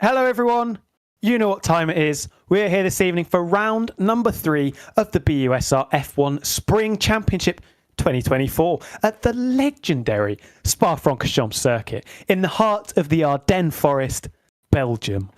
Hello, everyone. You know what time it is. We're here this evening for round number 3 of the BUSR F1 Spring Championship 2024 at the legendary Spa-Francorchamps circuit in the heart of the Ardennes Forest, Belgium.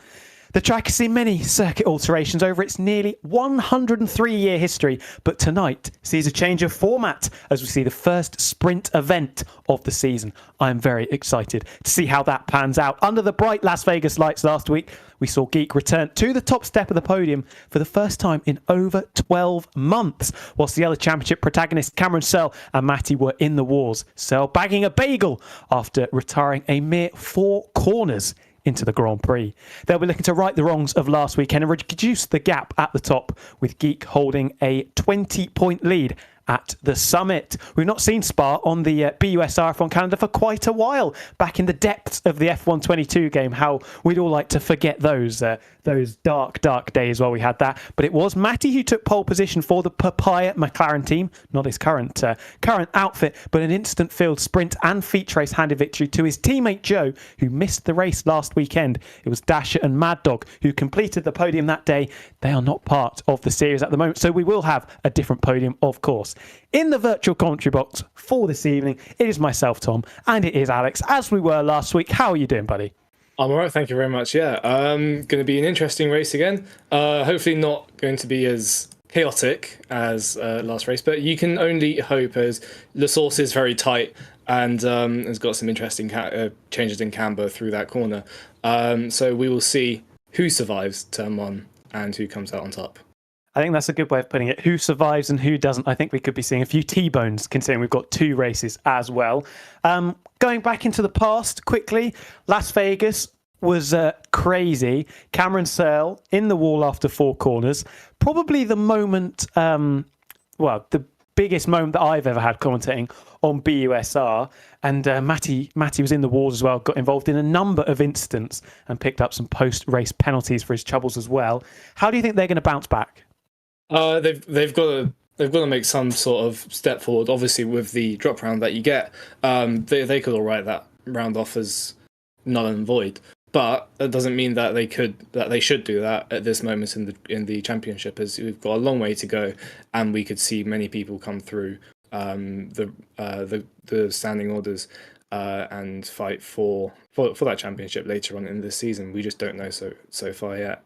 The track has seen many circuit alterations over its nearly 103-year history, but tonight sees a change of format as we see the first sprint event of the season. I'm very excited to see how that pans out. Under the bright Las Vegas lights last week, we saw Geek return to the top step of the podium for the first time in over 12 months, whilst the other championship protagonists Cameron Searle and Matty were in the wars. Searle bagging a bagel after retiring a mere 4 corners into the Grand Prix. They'll be looking to right the wrongs of last weekend and reduce the gap at the top, with Geek holding a 20-point lead at the summit. We've not seen Spa on the BUSR F1 calendar for quite a while. Back in the depths of the F122 game, how we'd all like to forget those dark days while we had that. But it was Matty who took pole position for the Papaya McLaren team, not his current outfit, but an instant field sprint and feature race handed victory to his teammate Joe, who missed the race last weekend. It was Dasher and Mad Dog who completed the podium that day. They are not part of the series at the moment, so we will have a different podium, of course. In the virtual commentary box for this evening, it is myself, Tom, and it is Alex, as we were last week. How are you doing, buddy? I'm all right, thank you very much. Yeah, going to be an interesting race again. Hopefully not going to be as chaotic as last race, but you can only hope, as the source is very tight and has got some interesting changes in camber through that corner. So we will see who survives turn 1 and who comes out on top. I think that's a good way of putting it. Who survives and who doesn't. I think we could be seeing a few T-bones, considering we've got 2 races as well. Going back into the past quickly, Las Vegas was crazy. Cameron Searle in the wall after 4 corners. Probably the moment, the biggest moment that I've ever had commentating on BUSR. And Matty was in the walls as well, got involved in a number of incidents and picked up some post-race penalties for his troubles as well. How do you think they're going to bounce back? They've got to make some sort of step forward. Obviously, with the drop round that you get, they could all write that round off as null and void. But that doesn't mean that they should do that at this moment in the championship, as we've got a long way to go, and we could see many people come through the standing orders and fight for that championship later on in this season. We just don't know so far yet.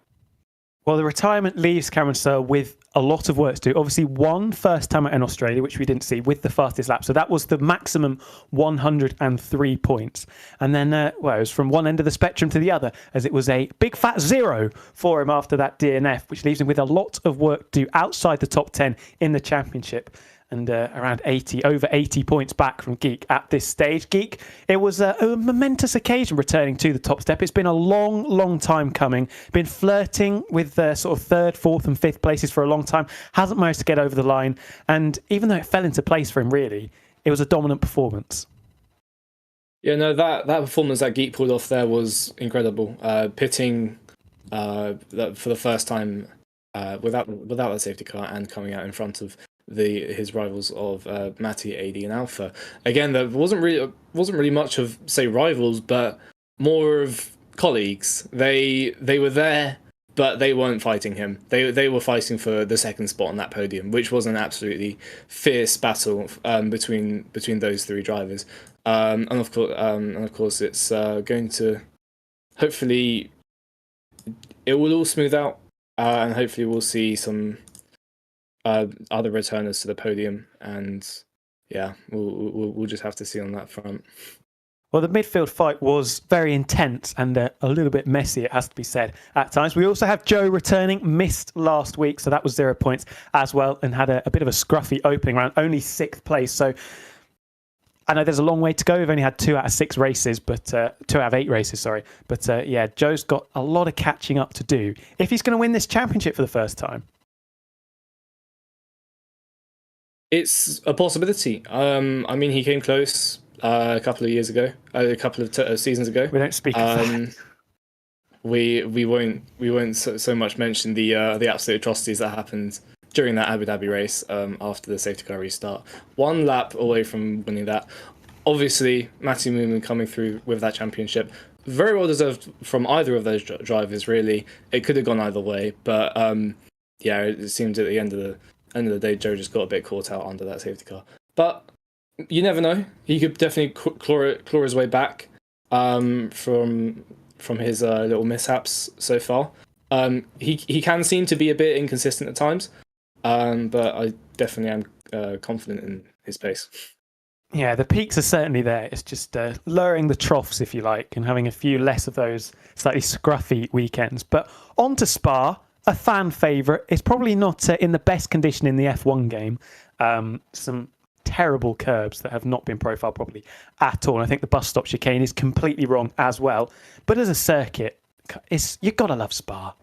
Well, the retirement leaves Cameron Searle with a lot of work to do. Obviously, one first time in Australia, which we didn't see, with the fastest lap. So that was the maximum 103 points. And then, it was from one end of the spectrum to the other, as it was a big fat 0 for him after that DNF, which leaves him with a lot of work to do outside the top 10 in the championship. And around over 80 points back from Geek at this stage. Geek, it was a momentous occasion returning to the top step. It's been a long time coming. Been flirting with sort of 3rd, 4th and 5th places for a long time. Hasn't managed to get over the line. And even though it fell into place for him, really, it was a dominant performance. Yeah, no, that performance that Geek pulled off there was incredible. Pitting for the first time without that safety car and coming out in front of his rivals of Matty, AD, and Alpha. Again, there wasn't really much of, say, rivals, but more of colleagues. They were there, but they weren't fighting him. They were fighting for the 2nd spot on that podium, which was an absolutely fierce battle between those 3 drivers. And of course, it's going to hopefully it will all smooth out, and hopefully we'll see some other returners to the podium, and yeah, we'll just have to see on that front. Well, the midfield fight was very intense and a little bit messy, it has to be said, at times. We also have Joe returning, missed last week, so that was 0 points as well, and had a bit of a scruffy opening round, only 6th place. So I know there's a long way to go. We've only had 2 out of 6 races, but 2 out of 8 races, sorry. But yeah, Joe's got a lot of catching up to do if he's going to win this championship for the first time. It's a possibility. I mean, he came close a couple of years ago, a couple of seasons ago. We don't speak of that. We won't so much mention the absolute atrocities that happened during that Abu Dhabi race after the safety car restart. 1 lap away from winning that. Obviously, Matthew Moomin coming through with that championship very well deserved from either of those drivers. Really, it could have gone either way, but yeah, it seems at the end of the day, Joe just got a bit caught out under that safety car. But you never know; he could definitely claw his way back from his little mishaps so far. He can seem to be a bit inconsistent at times, but I definitely am confident in his pace. Yeah, the peaks are certainly there. It's just lowering the troughs, if you like, and having a few less of those slightly scruffy weekends. But on to Spa, a fan favourite. It's probably not in the best condition in the F1 game. Some terrible curbs that have not been profiled properly at all. And I think the bus stop chicane is completely wrong as well. But as a circuit, you've got to love Spa.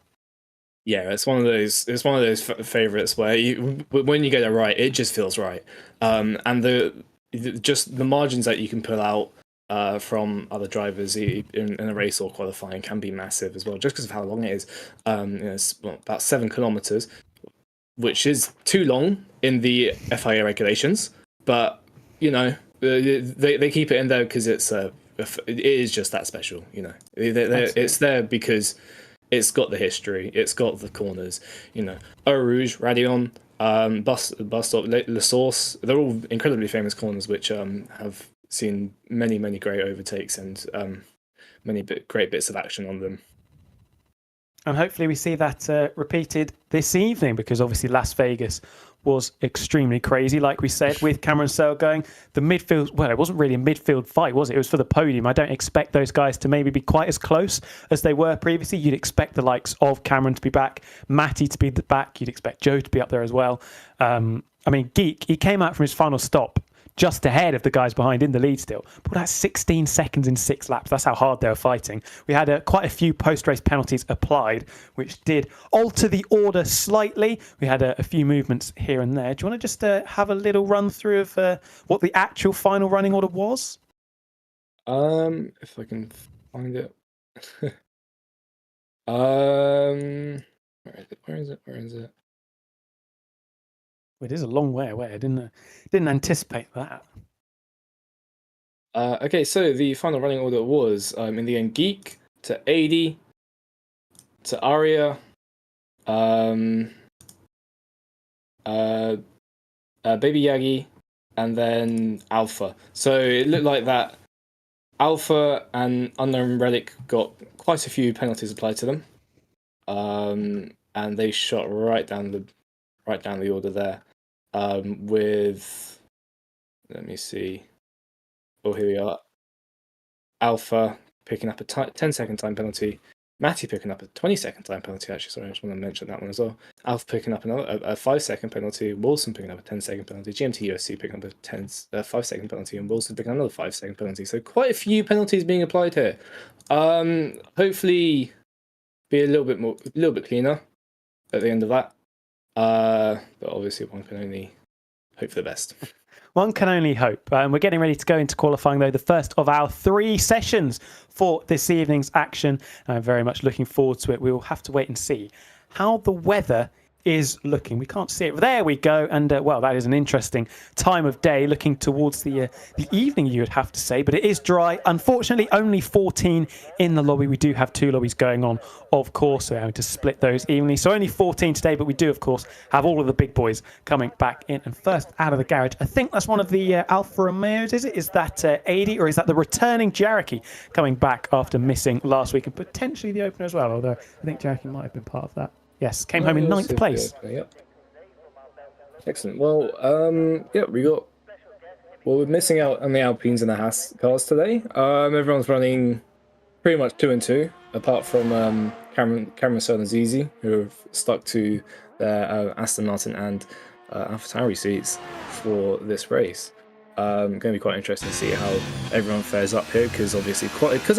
Yeah, it's one of those favorites where when you get it right, it just feels right. And the margins that you can pull out from other drivers in a race or qualifying can be massive as well, just because of how long it is. It's about 7 kilometers, which is too long in the FIA regulations, but they keep it in there because it is just that special. It's there because it's got the history, it's got the corners. Eau Rouge, Raidillon, bus stop, La Source, they're all incredibly famous corners which have seen many great overtakes and many great bits of action on them. And hopefully we see that repeated this evening, because obviously Las Vegas was extremely crazy, like we said, with Cameron Searle going. The midfield, well, it wasn't really a midfield fight, was it? It was for the podium. I don't expect those guys to maybe be quite as close as they were previously. You'd expect the likes of Cameron to be back, Matty to be back. You'd expect Joe to be up there as well. Geek, he came out from his final stop just ahead of the guys behind in the lead still. But that's 16 seconds in 6 laps. That's how hard they were fighting. We had quite a few post-race penalties applied, which did alter the order slightly. We had a few movements here and there. Do you want to just have a little run through of what the actual final running order was? If I can find it. Where is it? It is a long way away. I didn't anticipate that. Okay, so the final running order was in the end Geek to 80 to Aria, Baby Yagi, and then Alpha. So it looked like that Alpha and Unknown Relic got quite a few penalties applied to them, and they shot right down the order there. With, let me see. Oh, here we are. Alpha picking up a 10-second time penalty. Matty picking up a 20-second time penalty. Actually, sorry, I just want to mention that one as well. Alpha picking up a 5-second penalty. Wilson picking up a 10-second penalty. GMT USC picking up a 5-second penalty, and Wilson picking up another 5-second penalty. So quite a few penalties being applied here. Hopefully, be a little bit cleaner at the end of that. But obviously one can only hope for the best. One can only hope. We're getting ready to go into qualifying, though, the first of our 3 sessions for this evening's action. I'm very much looking forward to it. We will have to wait and see how the weather is looking. We can't see it. There we go. And, well, that is an interesting time of day, looking towards the evening, you would have to say. But it is dry. Unfortunately, only 14 in the lobby. We do have 2 lobbies going on, of course. So we're having to split those evenly. So only 14 today, but we do, of course, have all of the big boys coming back in. And first out of the garage, I think that's one of the Alfa Romeos, is it? Is that 80, or is that the returning Jareki coming back after missing last week, and potentially the opener as well? Although I think Jareki might have been part of that. Yes, came home in 9th place. Yep. Excellent. Well, we're missing out on the Alpines and the Haas cars today. Everyone's running pretty much 2 and 2, apart from Cameron Searle and Zizi, who have stuck to their Aston Martin and AlphaTauri seats for this race. Going to be quite interesting to see how everyone fares up here, because obviously because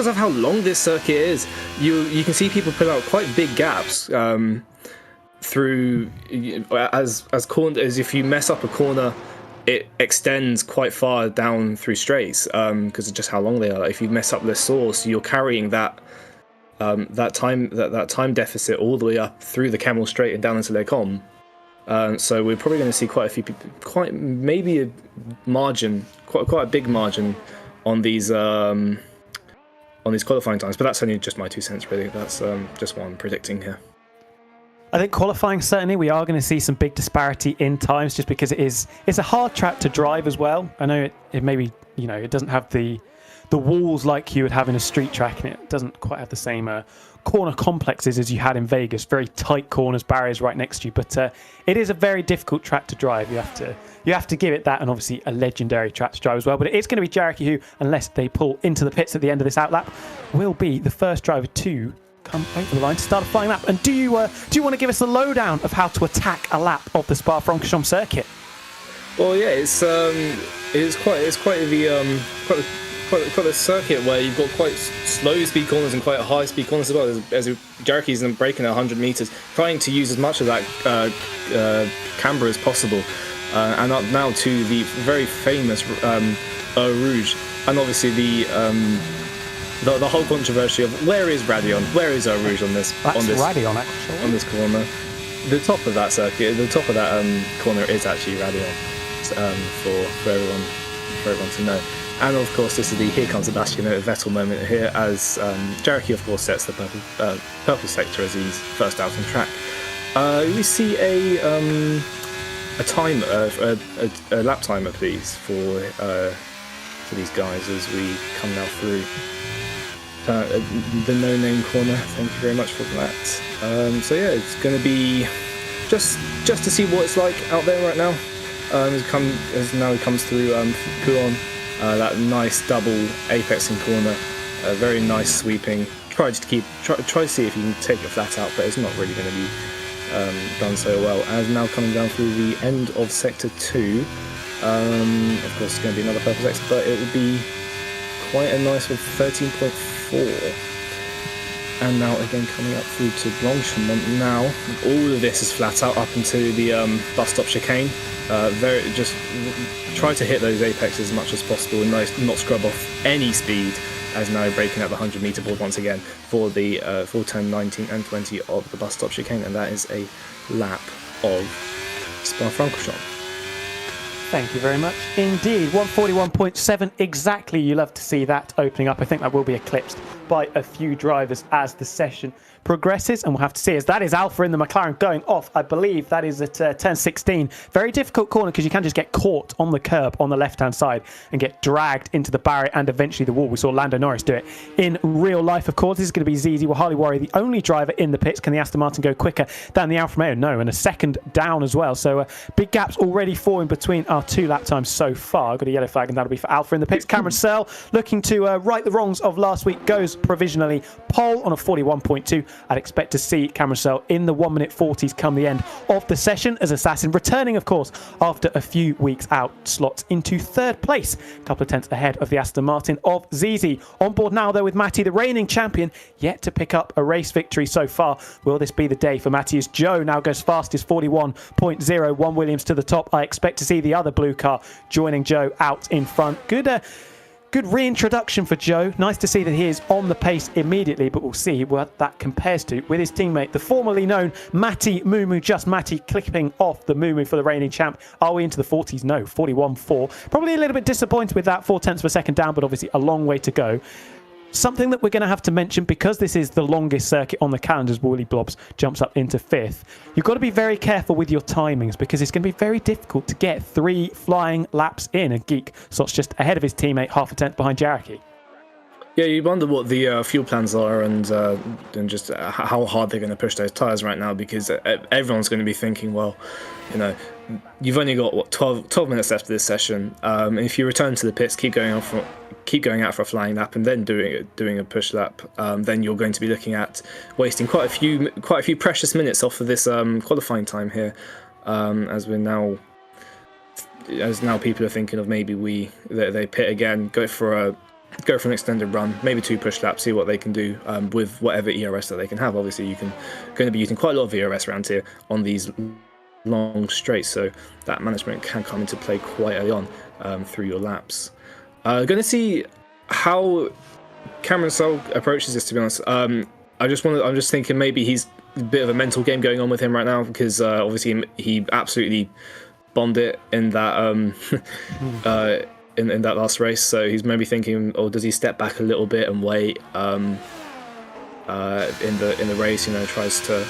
of how long this circuit is, you can see people put out quite big gaps through as if you mess up a corner, it extends quite far down through straights because of just how long they are. If you mess up the source, you're carrying that time deficit all the way up through the Camel Straight and down into Les Combes. So we're probably going to see quite a few people, quite a big margin on these on these qualifying times. But that's only just my 2 cents, really. That's just what I'm predicting here. I think qualifying, certainly we are going to see some big disparity in times, just because it's a hard track to drive as well. I know it maybe, it doesn't have the walls like you would have in a street track, and it doesn't quite have the same corner complexes as you had in Vegas. Very tight corners, barriers right next to you, but it is a very difficult track to drive. You have to give it that, and obviously a legendary track to drive as well. But it is going to be Jericho who, unless they pull into the pits at the end of this outlap, will be the first driver to come over the line to start a flying lap. And do you want to give us a lowdown of how to attack a lap of the Spa-Francorchamps circuit? Well, yeah, it's quite a circuit where you've got quite slow speed corners and quite high speed corners as well. As Jericho's breaking at 100 meters, trying to use as much of that camber as possible, and up now to the very famous Rouge, and obviously the whole controversy of where is Radion, where is Rouge on this? Radion, actually. On this corner, the top of that circuit, the top of that corner is actually Radion, for everyone to know. And of course, this is the "Here comes Sebastian Vettel" moment here, as Jericho, of course, sets the purple sector as he's first out on track. We see a lap timer, please, for these guys as we come now through the no-name corner. Thank you very much for that. So yeah, it's going to be just to see what it's like out there right now. As now it comes through Coulon. That nice double apexing corner, very nice sweeping. Try to see if you can take it flat out, but it's not really going to be done so well. As now coming down through the end of sector 2, of course it's going to be another purple sector, but it would be quite a nice with 13.4. And now again coming up through to Blanchemont. Now all of this is flat out up into the bus stop chicane. Just try to hit those apexes as much as possible and not scrub off any speed, as now breaking at the 100 meter board once again for the full turn 19 and 20 of the bus stop chicane, and that is a lap of Spa-Francorchamps. Thank you very much indeed. 141.7 exactly. You love to see that opening up. I think that will be eclipsed by a few drivers as the session progresses, and we'll have to see, as that is Alpha in the McLaren going off. I believe that is at turn 16. Very difficult corner, because you can just get caught on the curb on the left-hand side and get dragged into the barrier and eventually the wall. We saw Lando Norris do it in real life, of course. This is going to be Zizi, will hardly worry, the only driver in the pits. Can the Aston Martin go quicker than the Alfa Romeo? No, and a second down as well. So big gaps already forming between our 2 lap times so far. I've got a yellow flag, and that'll be for Alpha in the pits. Cameron Searle, looking to right the wrongs of last week, goes provisionally pole on a 41.2. I'd expect to see Cameron Searle in the 1 minute 40s come the end of the session, as Assassin returning, of course, after a few weeks out, slots into 3rd place, a couple of tenths ahead of the Aston Martin of Zizi. On board now, though, with Matty, the reigning champion, yet to pick up a race victory so far. Will this be the day for Matty, as Joe now goes fastest, 41.01, Williams to the top. I expect to see the other blue car joining Joe out in front. Good reintroduction for Joe. Nice to see that he is on the pace immediately, but we'll see what that compares to with his teammate, the formerly known Matty Mumu. Just Matty clipping off the Mumu for the reigning champ. Are we into the 40s? No, 41.4. Probably a little bit disappointed with that, 4 tenths of a second down, but obviously a long way to go. Something that we're going to have to mention, because this is the longest circuit on the calendar, as Woolly Blobs jumps up into 5th. You've got to be very careful with your timings, because it's going to be very difficult to get 3 flying laps in. And Geek slots just ahead of his teammate, half a tenth behind Jericho. Yeah, you wonder what the fuel plans are, and just how hard they're going to push those tyres right now, because everyone's going to be thinking, well, you've only got 12 minutes left of this session. If you return to the pits, keep going out for a flying lap, and then doing a push lap, then you're going to be looking at wasting quite a few precious minutes off of this qualifying time here, as now people are thinking of maybe they pit again, go for an extended run, maybe 2 push laps, see what they can do with whatever ERS that they can have. Obviously, going to be using quite a lot of ERS around here on these long straights, so that management can come into play quite early on through your laps. Going to see how Cameron Searle approaches this, to be honest. I'm just thinking maybe he's a bit of a mental game going on with him right now, because obviously he absolutely bombed it in that in that last race. So he's maybe thinking, or does he step back a little bit and wait in the race? Tries to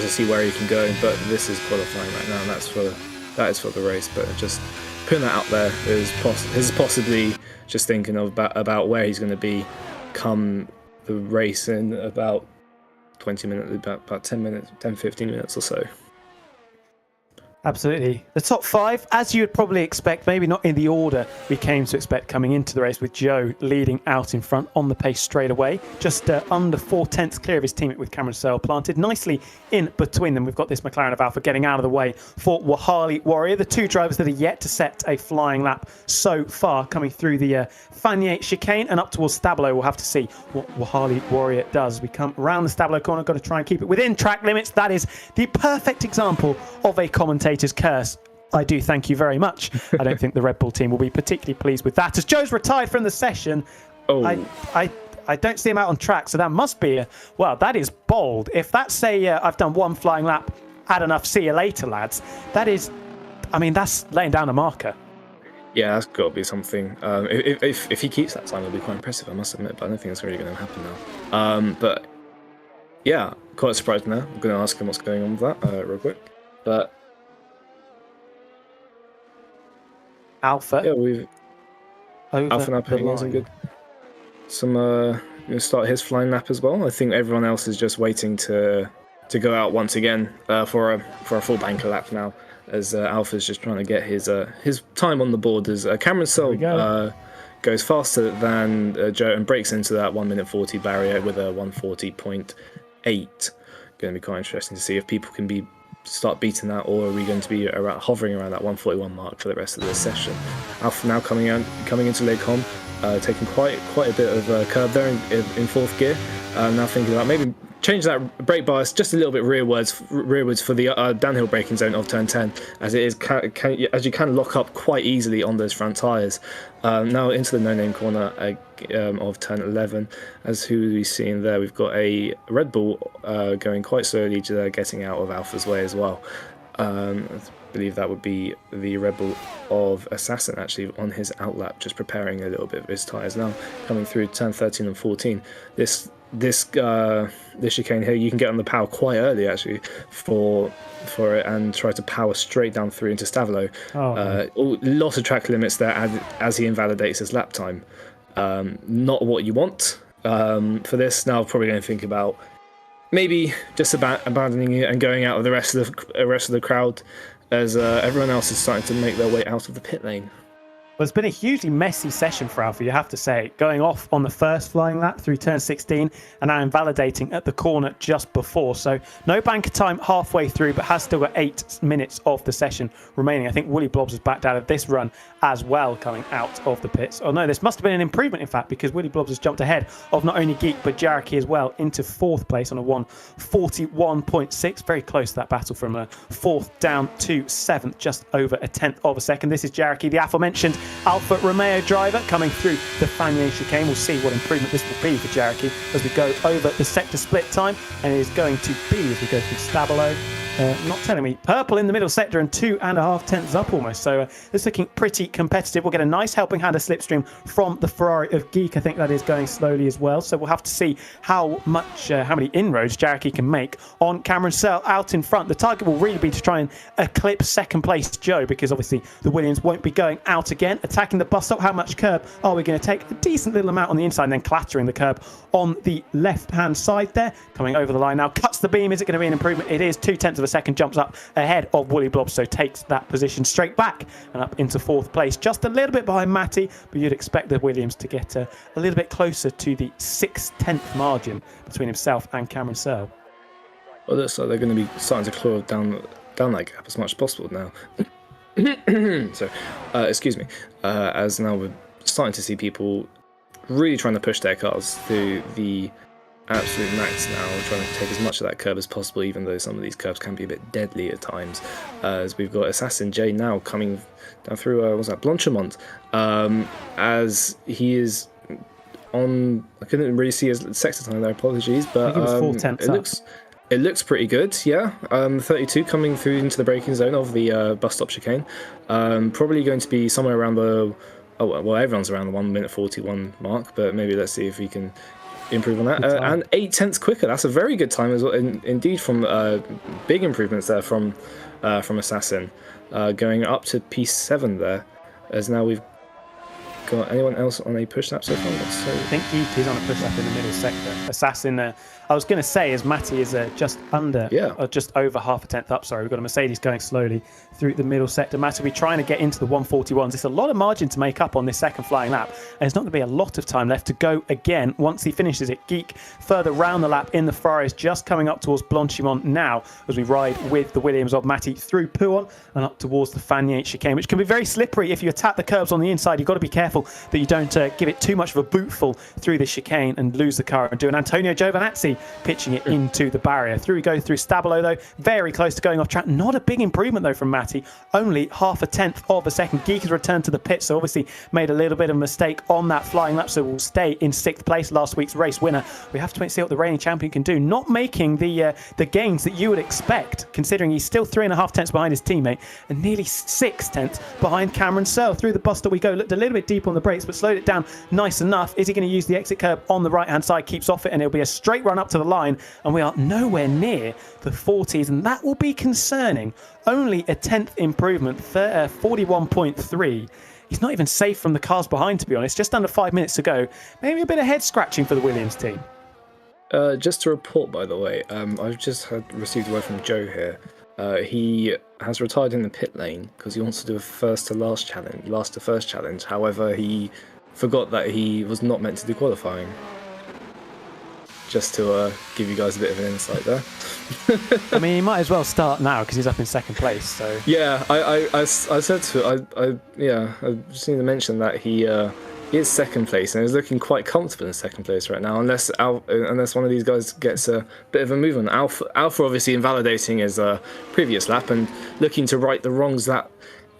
see where he can go. But this is qualifying right now, and that is for the race. But just putting that out there is possibly just thinking about where he's going to be come the race in about 20 minutes, about 10 minutes, 10-15 minutes or so. Absolutely. The top 5, as you would probably expect, maybe not in the order we came to expect coming into the race, with Joe leading out in front on the pace straight away, just under 4/10 clear of his teammate, with Cameron Searle planted nicely in between them. We've got this McLaren of Alpha getting out of the way for Wahali Warrior, the 2 drivers that are yet to set a flying lap so far, coming through the Fanier chicane and up towards Stabilo. We'll have to see what Wahali Warrior does. We come around the Stabilo corner, got to try and keep it within track limits. That is the perfect example of a commentator's curse. I do thank you very much. I don't think the Red Bull team will be particularly pleased with that, as Joe's retired from the session. I don't see him out on track, so that must be that is bold. If that's I've done 1 flying lap, had enough, see you later, lads. That's laying down a marker. Yeah, that's got to be something. If he keeps that time, it'll be quite impressive, I must admit, but I don't think it's really going to happen now. But yeah, quite surprised now. I'm going to ask him what's going on with that real quick. But Alpha. Yeah, we've Alpha now putting in some good. Going to start his flying lap as well. I think everyone else is just waiting to go out once again for a full banker lap now, as Alpha's just trying to get his time on the board, as Cameron Searle goes faster than Joe and breaks into that 1:40 barrier with a 1:40.8. Going to be quite interesting to see if people can start beating that, or are we going to be hovering around that 1:41 mark for the rest of the session. Alpha now coming into Les Combes, taking quite a bit of curb there in 4th gear. Now thinking about maybe change that brake bias just a little bit rearwards for the downhill braking zone of turn 10, as it is as you can lock up quite easily on those front tyres. Now into the no-name corner of turn 11, as who are we seeing there? We've got a Red Bull going quite slowly, getting out of Alpha's way as well. I believe that would be the Red Bull of Assassin, actually, on his outlap, just preparing a little bit of his tyres now, coming through turn 13 and 14. This chicane here, you can get on the power quite early, actually, for it, and try to power straight down through into Stavilo. Lots of track limits there as he invalidates his lap time. Not what you want for this. Now probably going to think about maybe just about abandoning it and going out of the rest of the crowd, as everyone else is starting to make their way out of the pit lane. Well, it's been a hugely messy session for Alpha, you have to say. Going off on the first flying lap through turn 16 and now invalidating at the corner just before. So no banker time halfway through, but has still got 8 minutes of the session remaining. I think Woolly Blobs has backed out of this run as well, coming out of the pits. Oh no, this must have been an improvement, in fact, because Woolly Blobs has jumped ahead of not only Geek but Jaraki as well into 4th place on a 1:41.6. Very close to that battle from 4th down to 7th, just over a 10th of a second. This is Jaraki, the aforementioned Alfa Romeo driver, coming through the Fanier chicane. We'll see what improvement this will be for Jaraki as we go over the sector split time, and it is going to be, as we go through Stabilo, not telling me, purple in the middle sector and 2.5 tenths up almost. So it's looking pretty competitive. We'll get a nice helping hand of slipstream from the Ferrari of Geek. I think that is going slowly as well. So we'll have to see how many inroads Jaraki can make on Cameron Searle out in front. The target will really be to try and eclipse 2nd place Joe, because obviously the Williams won't be going out again. Attacking the bus stop, how much curb are we going to take? A decent little amount on the inside and then clattering the curb on the left-hand side there. Coming over the line now, cuts the beam. Is it going to be an improvement? It is. 2 tenths of a second, jumps up ahead of Woolly Blob, so takes that position straight back and up into 4th place. Just a little bit behind Matty, but you'd expect the Williams to get a little bit closer to the 6/10 margin between himself and Cameron Searle. Well, it looks like they're going to be starting to claw down that gap as much as possible now. So, excuse me, as now we're starting to see people really trying to push their cars through the absolute max now, trying to take as much of that curb as possible, even though some of these curbs can be a bit deadly at times. As we've got Assassin J now coming down through, Blanchemont, as he is on, I couldn't really see his sector time there, apologies, but I think it was 4 tenths it looks, It looks pretty good, yeah. 32 coming through into the braking zone of the bus stop chicane. Probably going to be somewhere around the... Oh, well, everyone's around the 1 minute 41 mark, but maybe let's see if we can improve on that. And 0.8 quicker. That's a very good time as well. Indeed, from big improvements there from Assassin. Going up to P7 there, as now we've got anyone else on a push lap so far? So... I think he's on a push lap in the middle sector. Assassin, I was going to say, as Matty is just under, or just over half a tenth up. Sorry, we've got a Mercedes going slowly through the middle sector. Matty will be trying to get into the 141s. It's a lot of margin to make up on this second flying lap, and there's not going to be a lot of time left to go again once he finishes it. Geek further round the lap in the Ferraris, just coming up towards Blanchimont now as we ride with the Williams of Matty through Pouhon and up towards the Fagnier chicane, which can be very slippery if you attack the curbs on the inside. You've got to be careful that you don't give it too much of a bootful through the chicane and lose the car and do an Antonio Giovinazzi pitching it into the barrier. Through we go through Stabilo though, very close to going off track. Not a big improvement though from Matty, only half a tenth of a second. Geek has returned to the pit, so obviously made a little bit of a mistake on that flying lap, so will stay in 6th place, last week's race winner. We have to wait and see what the reigning champion can do. Not making the gains that you would expect, considering he's still 3.5 tenths behind his teammate and nearly 6 tenths behind Cameron Searle. Through the bus that we go, looked a little bit deep on the brakes, but slowed it down nice enough. Is he going to use the exit curb on the right hand side? Keeps off it, and it'll be a straight run up to the line, and we are nowhere near the 40s, and that will be concerning. Only a 10th improvement, 41.3. He's not even safe from the cars behind, to be honest. Just under 5 minutes to go. Maybe a bit of head scratching for the Williams team. Just to report, by the way, I've just received word from Joe here. He has retired in the pit lane because he wants to do a first to last challenge, last to first challenge. However, he forgot that he was not meant to do qualifying. Just to give you guys a bit of an insight there. I mean, he might as well start now because he's up in 2nd place. So yeah, I said to I've seen him mention that he is 2nd place and is looking quite comfortable in 2nd place right now, unless one of these guys gets a bit of a move on. Alpha obviously invalidating his previous lap and looking to right the wrongs that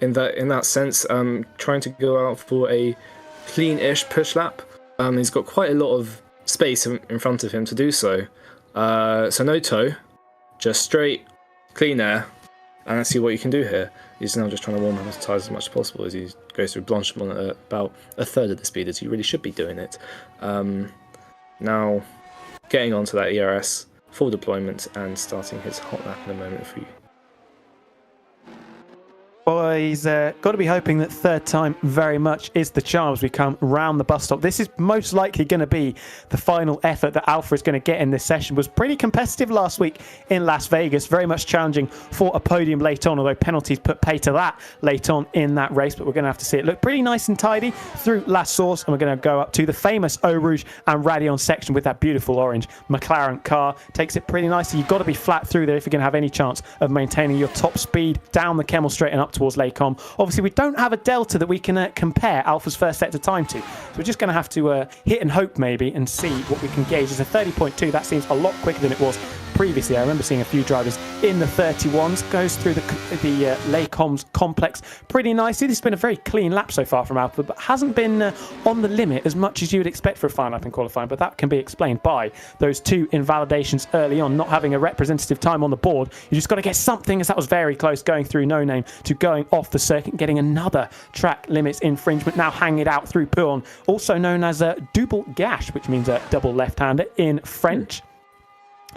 in that sense, trying to go out for a clean-ish push lap. He's got quite a lot of space in front of him to do so. So no toe, just straight, clean air, and let's see what you can do here. He's now just trying to warm up his tyres as much as possible as he goes through Blanchimont at about a third of the speed as he really should be doing it. Now, getting onto that ERS, full deployment, and starting his hot lap in a moment for you. Well, he's got to be hoping that third time very much is the charm as we come round the bus stop. This is most likely going to be the final effort that Alpha is going to get in this session. Was pretty competitive last week in Las Vegas, very much challenging for a podium late on, although penalties put pay to that late on in that race. But we're going to have to see it look pretty nice and tidy through La Source, and we're going to go up to the famous Eau Rouge and Radeon section with that beautiful orange McLaren car. Takes it pretty nicely. You've got to be flat through there if you're going to have any chance of maintaining your top speed down the Kemmel Straight and up towards Lake Com. Obviously, we don't have a delta that we can compare Alpha's first sector time to, so we're just going to have to hit and hope maybe and see what we can gauge. It's a 30.2. That seems a lot quicker than it was previously. I remember seeing a few drivers in the 31s. Goes through the Les Coms complex pretty nicely. This has been a very clean lap so far from Alpha, but hasn't been on the limit as much as you would expect for a final lap in qualifying, but that can be explained by those 2 invalidations early on, not having a representative time on the board. You just got to get something, as that was very close, going through No Name to going off the circuit, getting another track limits infringement, now hanging it out through Pouhon, also known as a double gash, which means a double left-hander in French.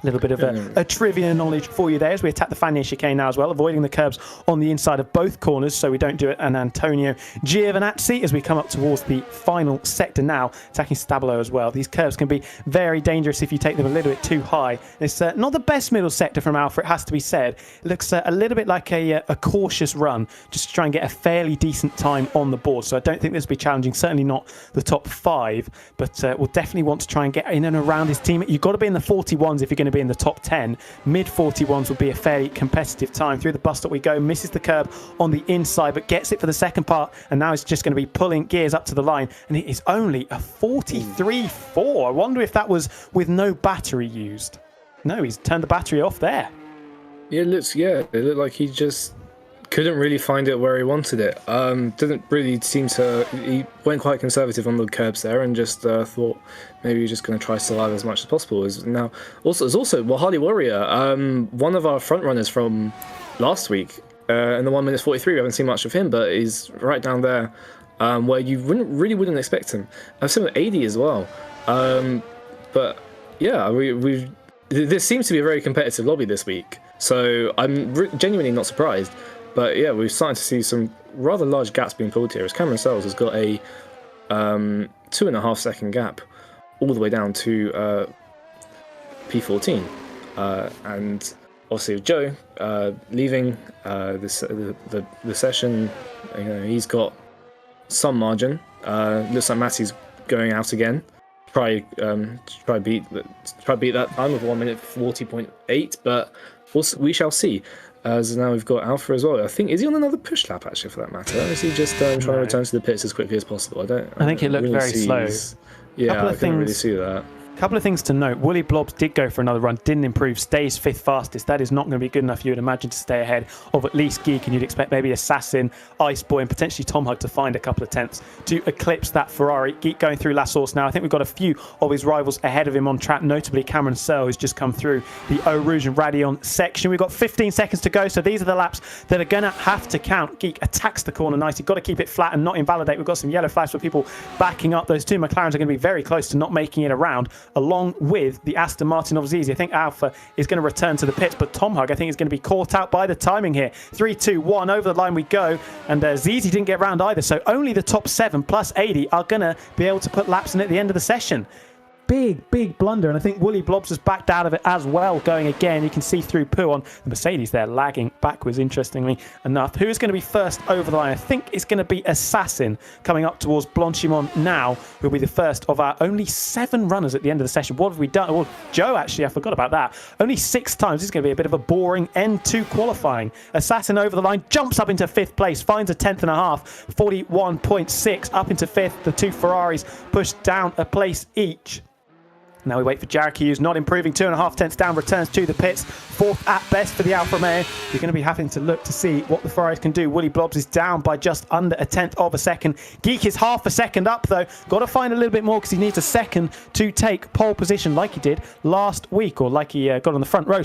A little bit of a trivia knowledge for you there as we attack the Fagnier chicane now as well, avoiding the curbs on the inside of both corners so we don't do it an Antonio Giovinazzi as we come up towards the final sector now, attacking Stabilo as well. These curves can be very dangerous if you take them a little bit too high. It's not the best middle sector from Alpha, it has to be said. It looks a little bit like a cautious run, just to try and get a fairly decent time on the board. So I don't think this will be challenging, certainly not the top 5, but we'll definitely want to try and get in and around his team. You've got to be in the 41s if you're going to be in the top 10. Mid 41s will be a fairly competitive time. Through the bus stop we go, misses the curb on the inside but gets it for the second part, and now he's just going to be pulling gears up to the line, and it is only a 43.4. I wonder if that was with no battery used. No, he's turned the battery off there. It looked like he just couldn't really find it where he wanted it. Didn't really seem to. He went quite conservative on the curbs there, and just thought maybe he's just going to try to survive as much as possible. Now, also Hardy Warrior, one of our front runners from last week, in the 1 minute 43. We haven't seen much of him, but he's right down there, where you wouldn't expect him. I've seen with AD as well, but yeah, this seems to be a very competitive lobby this week. So I'm genuinely not surprised. But yeah, we're starting to see some rather large gaps being pulled here, as Cameron Sells has got a 2.5 second gap all the way down to P14. And obviously with Joe leaving the session, he's got some margin. Looks like Matty's going out again. Try beat that time of 1 minute 40.8, but we shall see. As now we've got Alpha as well. I think, is he on another push lap actually, for that matter? Or is he just trying to return to the pits as quickly as possible? I think it looked really very slow. Yeah, I couldn't really see that. Couple of things to note. Woolly Blobs did go for another run, didn't improve, stays fifth fastest. That is not going to be good enough, you would imagine, to stay ahead of at least Geek, and you'd expect maybe Assassin, Ice Boy, and potentially Tom Hug to find a couple of tenths to eclipse that Ferrari. Geek going through La Source now. I think we've got a few of his rivals ahead of him on track, notably Cameron Searle, who's just come through the Eau Rouge and Radion section. We've got 15 seconds to go, so these are the laps that are going to have to count. Geek attacks the corner nicely. Got to keep it flat and not invalidate. We've got some yellow flags for people backing up. Those two McLarens are going to be very close to not making it around, along with the Aston Martin of Zizi. I think Alpha is going to return to the pits, but Tom Hug, I think, is going to be caught out by the timing here. 3, 2, 1, over the line we go. And Zizi didn't get round either, so only the top 7 plus 80 are going to be able to put laps in at the end of the session. Big blunder, and I think Woolly Blobs has backed out of it as well, going again. You can see through poo on the Mercedes there, lagging backwards, interestingly enough. Who is going to be first over the line? I think it's going to be Assassin coming up towards Blanchimont now, who'll be the first of our only 7 runners at the end of the session. What have we done? Well, Joe, actually, I forgot about that. Only 6 times. This is going to be a bit of a boring end to qualifying. Assassin over the line, jumps up into 5th place, finds a 10th and a half, 41.6 up into 5th. The 2 Ferraris push down a place each. Now we wait for Jareki, who's not improving, 2.5 tenths down, returns to the pits. 4th at best for the Alfa Romeo. You're going to be having to look to see what the Ferraris can do. Woolly Blobs is down by just under a 10th of a second. Geek is half a second up, though. Got to find a little bit more because he needs a second to take pole position like he did last week, or like he got on the front row,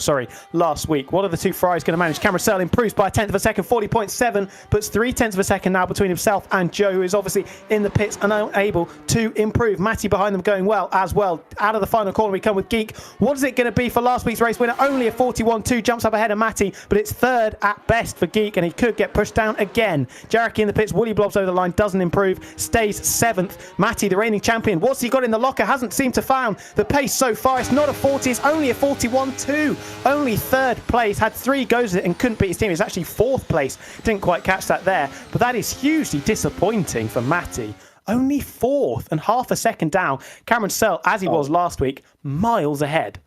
last week. What are the 2 Ferraris going to manage? Cameron Searle improves by a 10th of a second, 40.7, puts 3 tenths of a second now between himself and Joe, who is obviously in the pits and unable to improve. Matty behind them going well as well. Out of the final corner we come with Geek. What is it going to be for last week's race winner? Only a 41.2, jumps up ahead of Matty, but it's 3rd at best for Geek, and he could get pushed down again. Jareki in the pits, Woolly Blobs over the line, doesn't improve, stays 7th. Matty, the reigning champion, what's he got in the locker? Hasn't seemed to found the pace so far. It's not a 40, it's only a 41.2. Only 3rd place, had 3 goes at it and couldn't beat his team. It's actually 4th place. Didn't quite catch that there, but that is hugely disappointing for Matty. Only 4th and half a second down. Cameron Searle, as he was last week, miles ahead.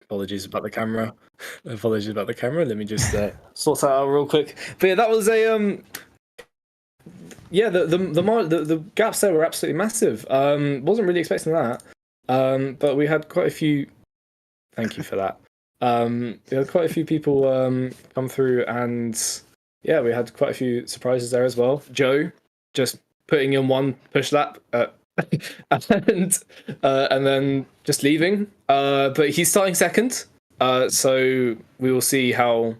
Apologies about the camera. Let me just sort that out real quick. But yeah, that was a the gaps there were absolutely massive. Wasn't really expecting that. But we had quite a few. Thank you for that. We had quite a few people come through, and yeah, we had quite a few surprises there as well. Joe just putting in 1 push lap and then just leaving. But he's starting 2nd, so we will see how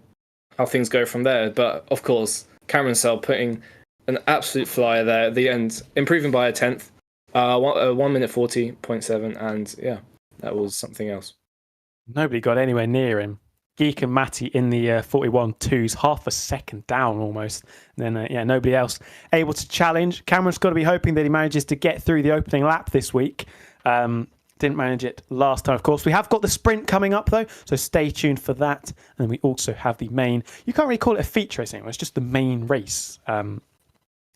things go from there. But of course, Cameron Searle putting an absolute flyer there at the end, improving by a 10th, 1 minute 40.7, and yeah, that was something else. Nobody got anywhere near him. Geek and Matty in the 41.2s, half a second down almost. And then, nobody else able to challenge. Cameron's got to be hoping that he manages to get through the opening lap this week. Didn't manage it last time, of course. We have got the sprint coming up, though, so stay tuned for that. And we also have the main, you can't really call it a feature race anymore, it's just the main race. The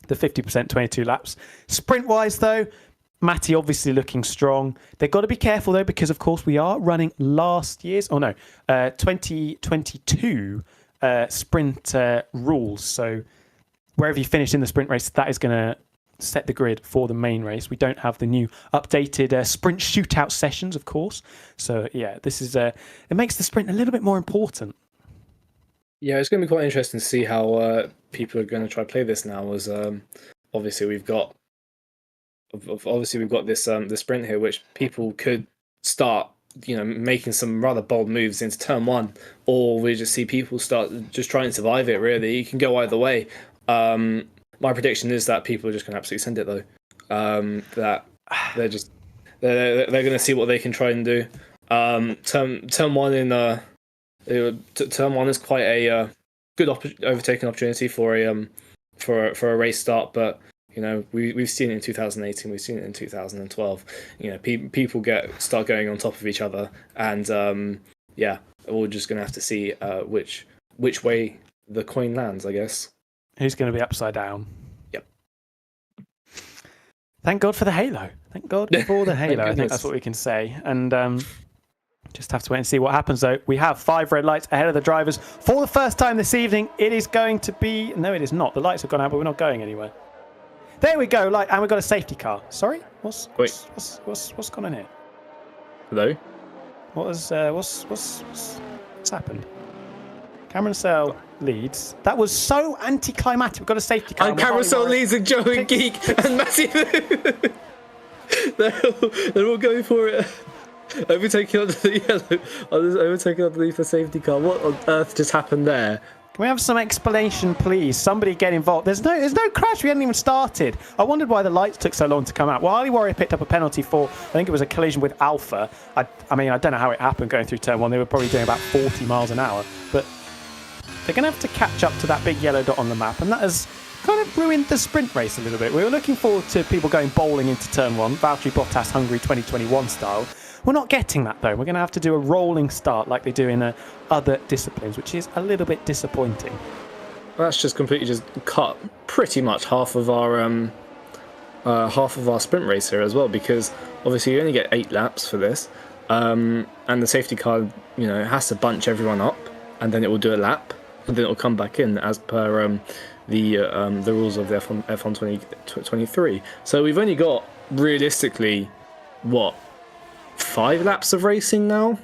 50%, 22 laps. Sprint-wise, though, Matty obviously looking strong. They've got to be careful, though, because, of course, we are running 2022 sprint rules. So wherever you finish in the sprint race, that is going to set the grid for the main race. We don't have the new updated sprint shootout sessions, of course. So, yeah, this is it makes the sprint a little bit more important. Yeah, it's going to be quite interesting to see how people are going to try to play this now. As obviously we've got this the sprint here, which people could start making some rather bold moves into turn one, or we just see people start just trying to survive it. Really, you can go either way. My prediction is that people are just going to absolutely send it though. That they're going to see what they can try and do. Turn one turn one is quite a good overtaking opportunity for a race start, but we've seen it in 2018, we've seen it in 2012. People start going on top of each other, and we're just going to have to see which way the coin lands, I guess. Who's going to be upside down? Yep. Thank God for the halo. Thank God for the halo. I think that's what we can say. And just have to wait and see what happens, though. We have 5 red lights ahead of the drivers for the first time this evening. It is going to be... No, it is not. The lights have gone out, but we're not going anywhere. There we go. And we've got a safety car. Sorry? What's gone on here? Hello? What's happened? Carousel leads. That was so anticlimactic. We've got a safety car. And Carousel leads and Joe and Geek and Matthew. They're all going for it. Overtaking underneath the safety car. What on earth just happened there? Can we have some explanation, please? Somebody get involved. There's no crash. We hadn't even started. I wondered why the lights took so long to come out. Well, Harley Warrior picked up a penalty for, I think it was a collision with Alpha. I don't know how it happened going through turn one. They were probably doing about 40 miles an hour. But they're going to have to catch up to that big yellow dot on the map. And that has kind of ruined the sprint race a little bit. We were looking forward to people going bowling into turn one, Valtteri Bottas Hungary 2021 style. We're not getting that, though. We're going to have to do a rolling start like they do in other disciplines, which is a little bit disappointing. That's just completely just cut pretty much half of our sprint race here as well, because obviously you only get 8 laps for this, and the safety car, has to bunch everyone up, and then it will do a lap, and then it will come back in as per the rules of the F1 2023. So we've only got realistically 5 laps of racing now?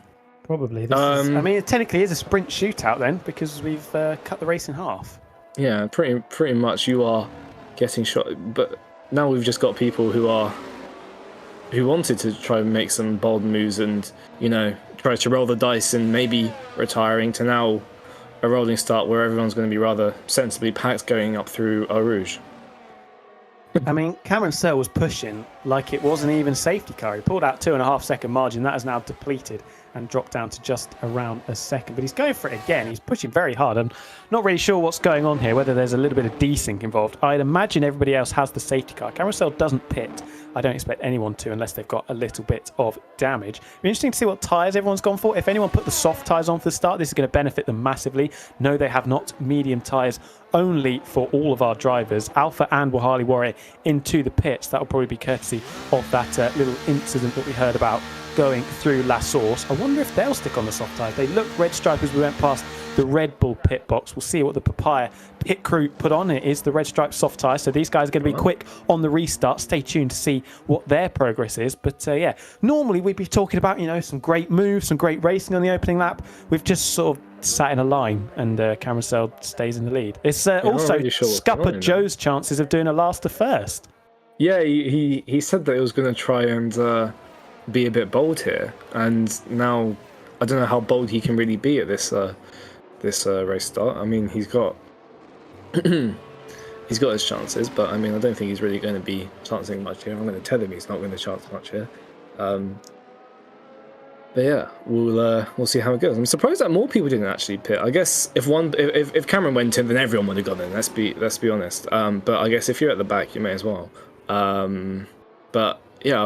Probably. It technically is a sprint shootout then, because we've cut the race in half. Yeah, pretty much you are getting shot. But now we've just got people who wanted to try and make some bold moves and, try to roll the dice and maybe retiring, to now a rolling start where everyone's going to be rather sensibly packed going up through Eau Rouge. Cameron Searle was pushing like it wasn't even safety car. He pulled out 2.5 second margin. That is now depleted and dropped down to just around a second. But he's going for it again. He's pushing very hard. I'm not really sure what's going on here, whether there's a little bit of desync involved. I'd imagine everybody else has the safety car. Cameron Searle doesn't pit. I don't expect anyone to unless they've got a little bit of damage. It'll be interesting to see what tyres everyone's gone for. If anyone put the soft tyres on for the start, this is going to benefit them massively. No, they have not. Medium tyres only for all of our drivers. Alpha and Harley Warrior into the pits. That will probably be courtesy of that little incident that we heard about going through La Source. I wonder if they'll stick on the soft tyres. They look red stripe as we went past the Red Bull pit box. We'll see what the Papaya pit crew put on. It is the red stripe soft tyre, so these guys are going to be quick on the restart. Stay tuned to see what their progress is. But normally we'd be talking about some great moves, some great racing on the opening lap. We've just sort of sat in a line, and Cameron Searle stays in the lead. It's also really scuppered Joe's chances of doing a last to first. Yeah, he said that he was going to try and be a bit bold here, and now I don't know how bold he can really be at this race start. He's got his chances, but I don't think he's really going to be chancing much here. I'm going to tell him he's not going to chance much here. But yeah, we'll see how it goes. I'm surprised that more people didn't actually pit. I guess if Cameron went in, then everyone would have gone in. Let's be honest. But I guess if you're at the back, you may as well. But yeah,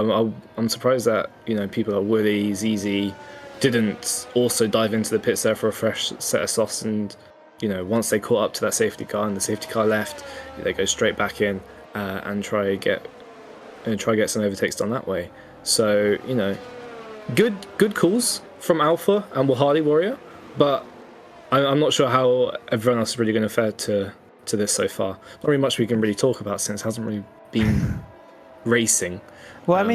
I'm surprised that people like Woody, ZZ didn't also dive into the pits there for a fresh set of softs, and once they caught up to that safety car and the safety car left, they go straight back in and try get some overtakes done that way. So good calls from Alpha and Harley Warrior, but I'm not sure how everyone else is really going to fare to this so far. Not really much we can really talk about since it hasn't really been racing. Well,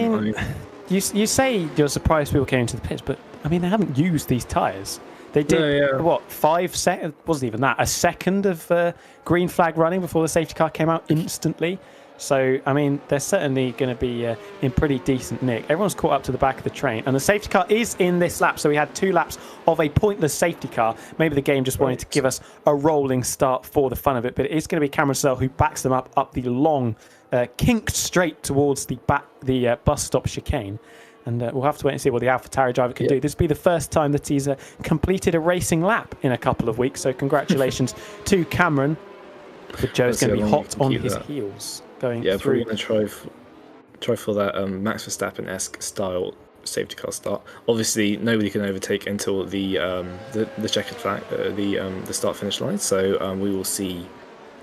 you say you're surprised people came into the pits, but they haven't used these tyres. They did, what, 5 seconds? Wasn't even that. A second of green flag running before the safety car came out instantly. So, I mean, they're certainly going to be in pretty decent nick. Everyone's caught up to the back of the train. And the safety car is in this lap. So we had 2 laps of a pointless safety car. Maybe the game just wanted to give us a rolling start for the fun of it. But it is going to be Cameron Searle who backs them up the long, kinked straight towards the bus stop chicane. And we'll have to wait and see what the AlphaTauri driver can do. This will be the first time that he's completed a racing lap in a couple of weeks. So congratulations to Cameron. But Joe's going to be hot on his heels. Going through. Probably going to try for that Max Verstappen-esque style safety car start. Obviously, nobody can overtake until the checkered flag, the start finish line. So we will see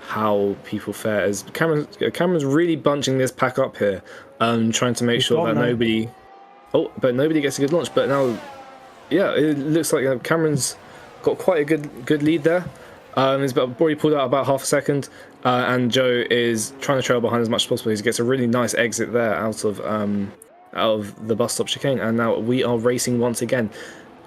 how people fare as Cameron's really bunching this pack up here, trying to make sure that nobody. Oh, but nobody gets a good launch. But now, it looks like Cameron's got quite a good lead there. He's already pulled out about half a second, and Joe is trying to trail behind as much as possible. He gets a really nice exit there out of the bus stop chicane, and now we are racing once again.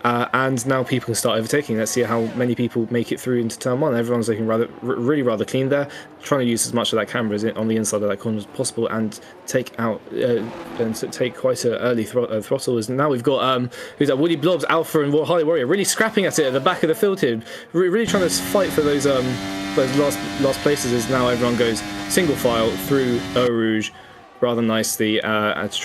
And now people can start overtaking. Let's see how many people make it through into turn 1. Everyone's looking really rather clean there, trying to use as much of that camera on the inside of that corner as possible and take out and take quite an early throttle. As now we've got who's that? Woody Blobs, Alpha, and Harley Warrior really scrapping at it at the back of the field here, really trying to fight for those last places. As now everyone goes single file through Eau Rouge rather nicely and to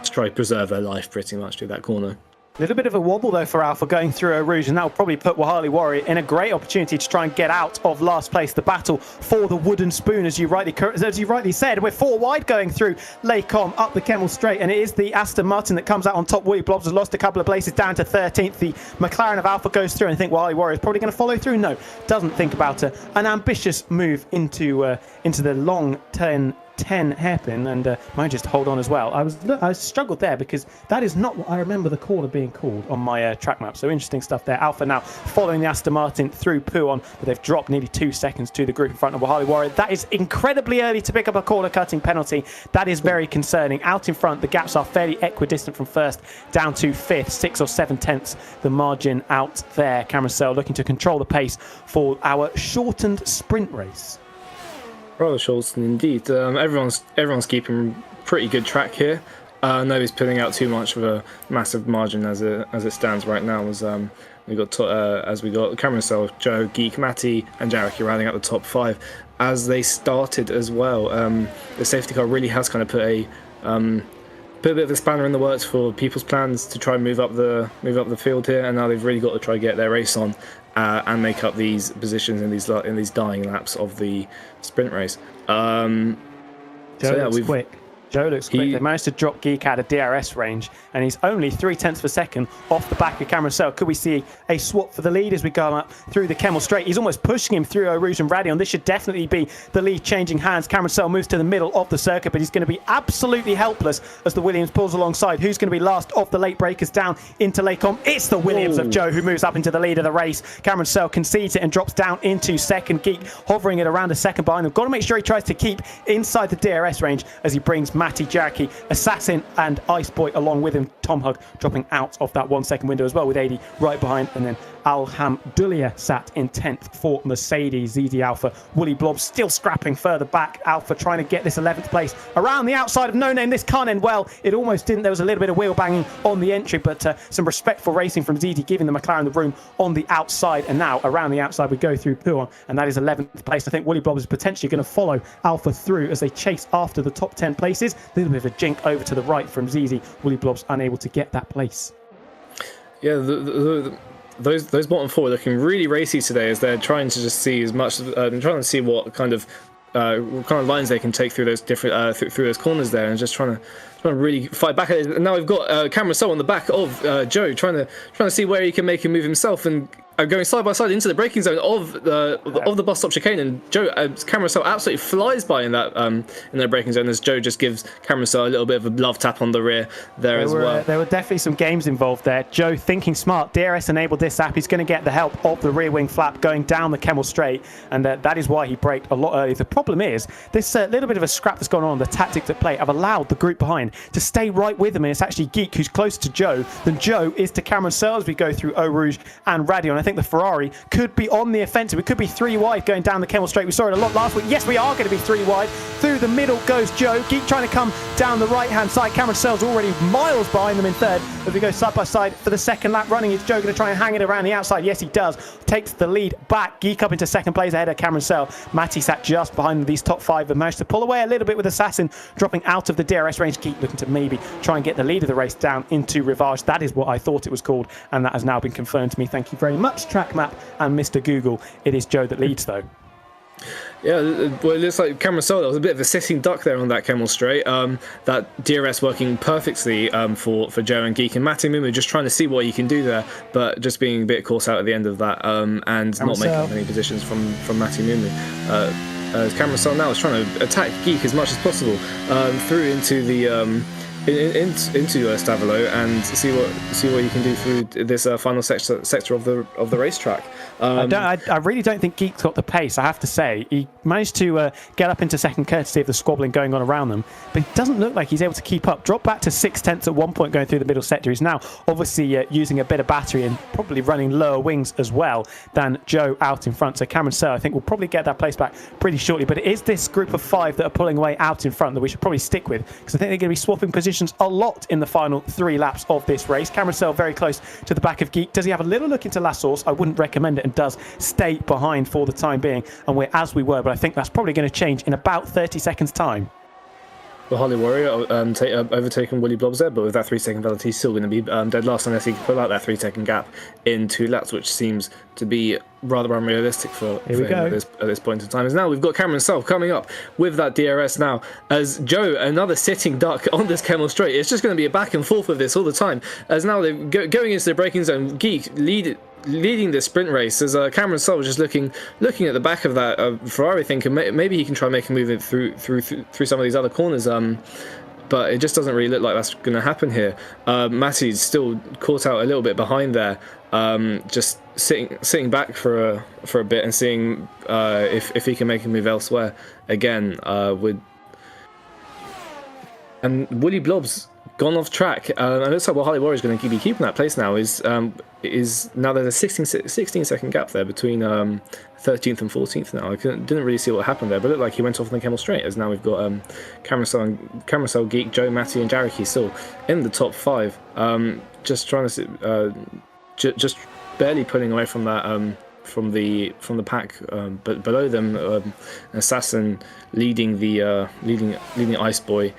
try preserve their life pretty much through that corner. A little bit of a wobble, though, for Alpha going through Eau Rouge, and that will probably put Wahali Warrior in a great opportunity to try and get out of last place. The battle for the wooden spoon, as you rightly said. We're 4 wide going through Les Combes up the Kemmel Straight, and it is the Aston Martin that comes out on top. Willie Blobs has lost a couple of places down to 13th. The McLaren of Alpha goes through, and I think Wahali Warrior is probably going to follow through. No, doesn't think about an ambitious move into the long 10 hairpin, and might just hold on as well. I struggled there because that is not what I remember the corner being called on my track map. So interesting stuff there. Alpha now following the Aston Martin through Pouon, but they've dropped nearly 2 seconds to the group in front of Wahali Warrior. That is incredibly early to pick up a corner cutting penalty. That is very concerning. Out in front, the gaps are fairly equidistant from first down to 5th, 6 or 7 tenths the margin out there. Cameron Searle looking to control the pace for our shortened sprint race. Rather short indeed. Everyone's keeping pretty good track here. Nobody's putting out too much of a massive margin as it stands right now. As we got Cameron Searle, Joe, Geek, Matty, and Jarek rounding out the top 5 as they started as well. The safety car really has kind of put a bit of a spanner in the works for people's plans to try and move up the field here, and now they've really got to try and get their race on. And make up these positions in these dying laps of the sprint race. Joe looks quick. They managed to drop Geek out of DRS range, and he's only 0.3 of a second off the back of Cameron Searle. Could we see a swap for the lead as we go up through the Kemmel Straight? He's almost pushing him through Eau Rouge and Radion. This should definitely be the lead changing hands. Cameron Searle moves to the middle of the circuit, but he's going to be absolutely helpless as the Williams pulls alongside. Who's going to be last of the late breakers down into Les Combes? It's the Williams of Joe who moves up into the lead of the race. Cameron Searle concedes it and drops down into second. Geek hovering at around a second behind him. Got to make sure he tries to keep inside the DRS range as he brings Matty, Jareki, Assassin and Ice Boy along with him. Tom Hug dropping out of that 1 second window as well, with 80 right behind, and then Alhamdulillah sat in 10th for Mercedes. ZD Alpha, Woolly Blob still scrapping further back. Alpha trying to get this 11th place around the outside of No Name. This can't end well. It almost didn't. There was a little bit of wheel banging on the entry, but some respectful racing from ZD, giving the McLaren the room on the outside. And now around the outside we go through Pouon, and that is 11th place. I think Woolly Blob is potentially going to follow Alpha through as they chase after the top 10 places. A little bit of a jink over to the right from ZZ. Woolly Blob's unable to get that place. Yeah, those bottom 4 are looking really racy today as they're trying to just see as much, trying to see what kind of lines they can take through those different through those corners there, and just trying to really fight back at it. And now we've got Cameron Searle on the back of Joe, trying to see where he can make him move himself, and going side by side into the braking zone of the bus stop chicane, and Joe Cameron absolutely flies by in that braking zone as Joe just gives Cameron a little bit of a love tap on the rear there as well. There were definitely some games involved there. Joe thinking smart. DRS enabled this lap. He's going to get the help of the rear wing flap going down the Kemmel straight, and that is why he braked a lot earlier. The problem is this little bit of a scrap that's gone on. The tactics at play have allowed the group behind to stay right with him, and it's actually Geek who's closer to Joe than Joe is to Cameron Searle as we go through Eau Rouge and Radion. I think the Ferrari could be on the offensive. It could be 3 wide going down the Kemmel straight. We saw it a lot last week. Yes, we are going to be 3 wide. Through the middle goes Joe. Geek trying to come down the right-hand side. Cameron Searle's already miles behind them in third. As we go side by side for the second lap running, is Joe going to try and hang it around the outside? Yes, he does. Takes the lead back. Geek up into second place ahead of Cameron Searle. Matty sat just behind these top 5 and managed to pull away a little bit with Assassin dropping out of the DRS range. Geek looking to maybe try and get the lead of the race down into Rivage. That is what I thought it was called, and that has now been confirmed to me. Thank you very much, Track Map and Mr. Google. It is Joe that leads, though. Yeah, well, it looks like Cameron Searle was a bit of a sitting duck there on that Kemmel straight. That DRS working perfectly for Joe and Geek, and Matty Mumu just trying to see what he can do there, but just being a bit caught out at the end of that, and not making up any positions from Matty Mumu. Cameron Searle now is trying to attack Geek as much as possible through into the into Stavolo and see what you can do through this final sector of the racetrack. I really don't think Geek's got the pace, I have to say. He managed to get up into second courtesy of the squabbling going on around them, but it doesn't look like he's able to keep up. Dropped back to 6/10 at one point going through the middle sector. He's now obviously using a bit of battery and probably running lower wings as well than Joe out in front. So Cameron Searle, I think, will probably get that place back pretty shortly, but it is this group of 5 that are pulling away out in front that we should probably stick with, because I think they're going to be swapping positions a lot in the final 3 laps of this race. Cameron Searle very close to the back of Geek. Does he have a little look into La Source? I wouldn't recommend it, and does stay behind for the time being, and we're as we were, but I think that's probably going to change in about 30 seconds time. Well, Harley Warrior overtaken Willie Blobs there, but with that 3-second penalty, he's still going to be dead last unless he can pull out that 3-second gap in 2 laps, which seems to be rather unrealistic for him at this point in time. As now we've got Cameron Searle coming up with that DRS now, as Joe, another sitting duck on this Kemmel straight. It's just going to be a back and forth with this all the time, as now they're going into the braking zone. Geek leading this sprint race, as Cameron Searle was just looking at the back of that Ferrari, thinking maybe he can try and make a move through some of these other corners, but it just doesn't really look like that's going to happen here. Matty's still caught out a little bit behind there, just sitting back for a bit and seeing if he can make a move elsewhere again. And Willie Blobs gone off track, and it looks like Harley Warrior is going to be keeping that place now. Is now there's a 16 second gap there between 13th and 14th now. I didn't really see what happened there, but it looked like he went off on the Kemmel straight, as now we've got Cameron Searle, Geek, Joe, Matty and Jareki still in the top 5, just trying to just barely pulling away from that from the pack, but below them Assassin leading the Ice Boy.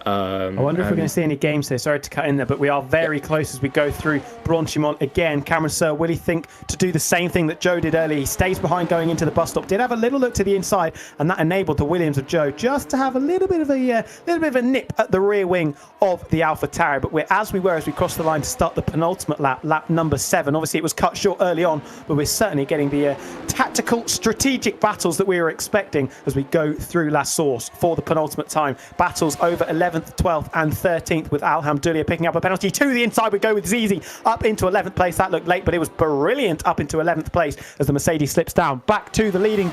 I wonder if we're going to see any games here. Sorry to cut in there, but we are very close as we go through Branchimont again. Cameron Searle, will he think to do the same thing that Joe did earlier? He stays behind going into the bus stop. Did have a little look to the inside, and that enabled the Williams of Joe just to have a little bit of a nip at the rear wing of the Alpha Tauri. But we're as we crossed the line to start the penultimate lap number 7. Obviously, it was cut short early on, but we're certainly getting the tactical, strategic battles that we were expecting as we go through La Source for the penultimate time. Battles over 11th, 12th and 13th, with Alhamdoulilah picking up a penalty. To the inside we go with Zizi up into 11th place. That looked late, but it was brilliant up into 11th place as the Mercedes slips down back to the leading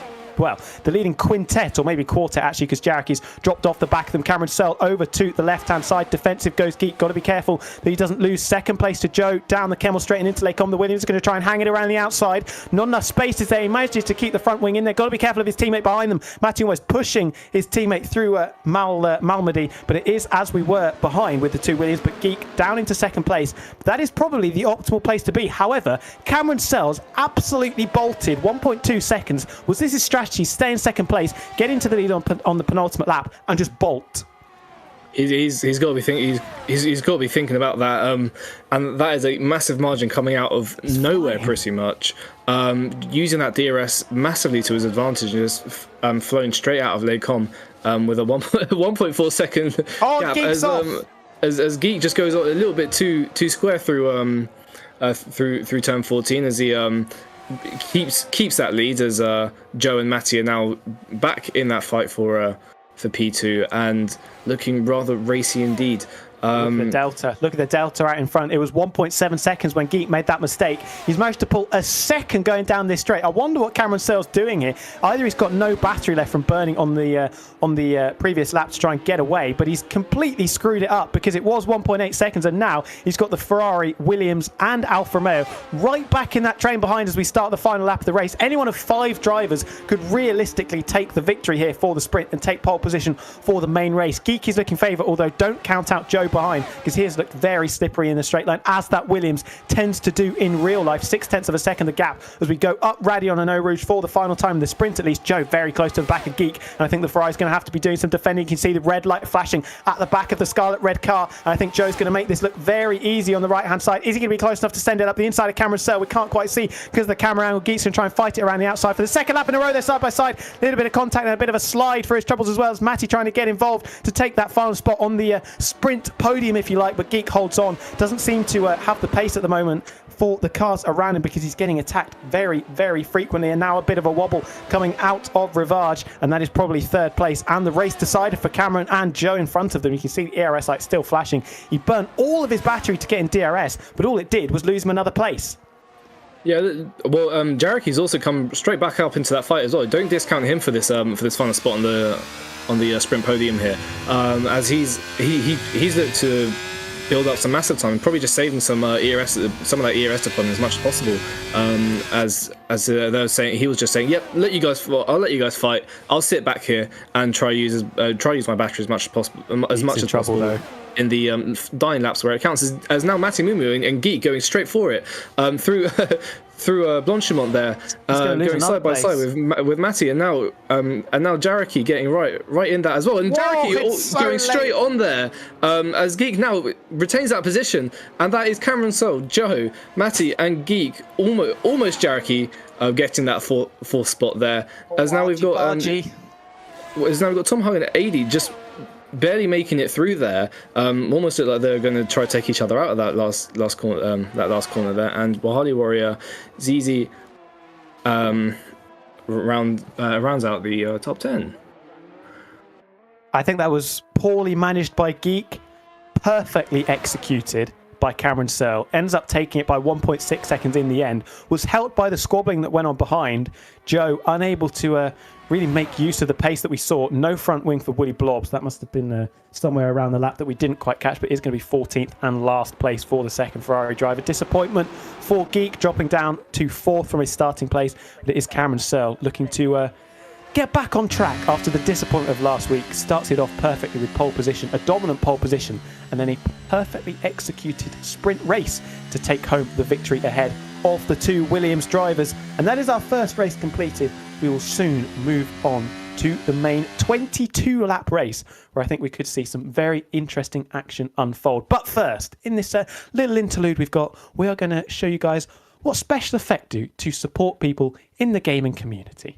quintet, or maybe quartet actually, because Jareki's dropped off the back of them. Cameron Searle over to the left-hand side. Defensive goes Geek. Got to be careful that he doesn't lose second place to Joe down the Kemmel straight and into Lake Combe. The Williams is going to try and hang it around the outside. Not enough spaces there. He manages to keep the front wing in there. Got to be careful of his teammate behind them. Matthew almost pushing his teammate through Malmedy, but it is as we were behind with the 2 Williams. But Geek down into second place. That is probably the optimal place to be. However, Cameron Searle's absolutely bolted 1.2 seconds. Was this his strategy? Stay in second place, get into the lead on the penultimate lap, and just bolt. He's got to be thinking. He's got to be thinking about that, and that is a massive margin coming out of nowhere, pretty much. Using that DRS massively to his advantage, and just flowing straight out of Lake Combe with a 1.4 second gap as Geek just goes a little bit too square through turn 14 as he keeps that lead as Joe and Matty are now back in that fight for P2 and looking rather racy indeed. Look at the delta out in front. It was 1.7 seconds when Geek made that mistake. He's managed to pull a second going down this straight. I wonder what Cameron Searle's doing here. Either he's got no battery left from burning on the previous lap to try and get away, but he's completely screwed it up because it was 1.8 seconds, and now he's got the Ferrari, Williams, and Alfa Romeo right back in that train behind as we start the final lap of the race. Any one of 5 drivers could realistically take the victory here for the sprint and take pole position for the main race. Geek is looking favourite, although don't count out Joe behind because he has looked very slippery in the straight line, as that Williams tends to do in real life. 0.6 of a second the gap as we go up Radion and Eau Rouge for the final time in the sprint. At least Joe very close to the back of Geek, and I think the Ferrari's going to have to be doing some defending. You can see the red light flashing at the back of the scarlet red car, and I think Joe's going to make this look very easy on the right hand side. Is he going to be close enough to send it up the inside of Cameron Searle? We can't quite see because of the camera angle. Geek's going to try and fight it around the outside for the second lap in a row. They're side by side, a little bit of contact and a bit of a slide for his troubles, as well as Matty trying to get involved to take that final spot on the sprint podium, if you like. But Geek holds on, doesn't seem to have the pace at the moment for the cars around him because he's getting attacked very, very frequently. And now a bit of a wobble coming out of Rivage, and that is probably third place and the race decided for Cameron and Joe in front of them. You can see the ERS light still flashing. He burnt all of his battery to get in DRS, but all it did was lose him another place. Yeah, well, Jaraki's also come straight back up into that fight as well. Don't discount him for this final spot on the sprint podium here, as he's looked to build up some massive time and probably just saving some ERS, some of that ERS deployment as much as possible. As they were saying, he was just saying, "Yep, I'll let you guys fight. I'll sit back here and try use my battery as much as possible, Though. In the dying laps where it counts." As now Matty Mumu and Geek going straight for it through Blanchimont there, going side by side with Matty, and now Jaraki getting right in that as well, and Jaraki going straight on there as Geek now retains that position, and that is Cameron Searle, Joe, Matty, and Geek almost Jaraki getting that fourth spot there. As now we've got Tom Hung and 80 just barely making it through there. Almost look like they're going to try to take each other out of that last corner there. And Wahali Warrior ZZ rounds out the top 10. I think that was poorly managed by Geek, perfectly executed by Cameron Searle. Ends up taking it by 1.6 seconds in the end. Was helped by the squabbling that went on behind. Joe unable to really make use of the pace that we saw. No front wing for Willy Blobs. That must have been somewhere around the lap that we didn't quite catch, but is going to be 14th and last place for the second Ferrari driver. Disappointment for Geek, dropping down to 4th from his starting place. But it is Cameron Searle looking to get back on track after the disappointment of last week. Starts it off perfectly with pole position, a dominant pole position, and then a perfectly executed sprint race to take home the victory ahead of the 2 Williams drivers. And that is our first race completed. We will soon move on to the main 22-lap race, where I think we could see some very interesting action unfold. But first, in this little interlude we are going to show you guys what Special Effect do to support people in the gaming community.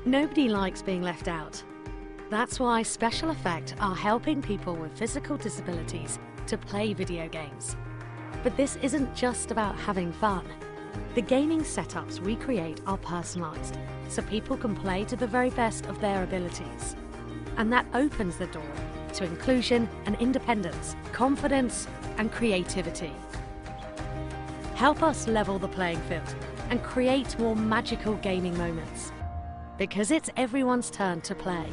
Nobody likes being left out. That's why Special Effect are helping people with physical disabilities to play video games. But this isn't just about having fun. The gaming setups we create are personalised, so people can play to the very best of their abilities. And that opens the door to inclusion and independence, confidence and creativity. Help us level the playing field and create more magical gaming moments. Because it's everyone's turn to play.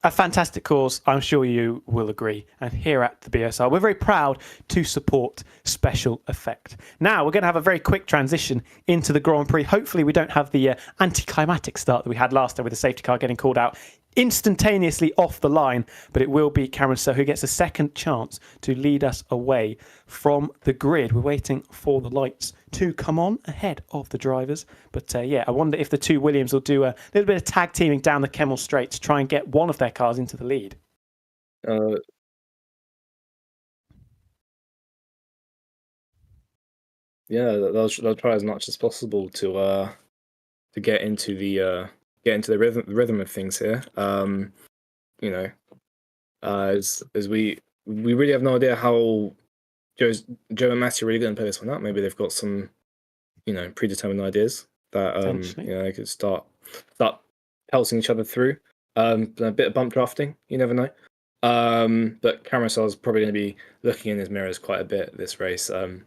A fantastic cause, I'm sure you will agree. And here at the BUSR, we're very proud to support Special Effect. Now, we're going to have a very quick transition into the Grand Prix. Hopefully, we don't have the anticlimactic start that we had last time with the safety car getting called out instantaneously off the line, but it will be Cameron Searle who gets a second chance to lead us away from the grid. We're waiting for the lights to come on ahead of the drivers. But I wonder if the two Williams will do a little bit of tag teaming down the Kemmel Straight to try and get one of their cars into the lead. They'll try as much as possible to get into the rhythm of things here. As we really have no idea how Joe and Matty are really going to play this one out. Maybe they've got some, predetermined ideas that they could start pelting each other through. A bit of bump drafting, you never know. But Carousel's probably going to be looking in his mirrors quite a bit this race, and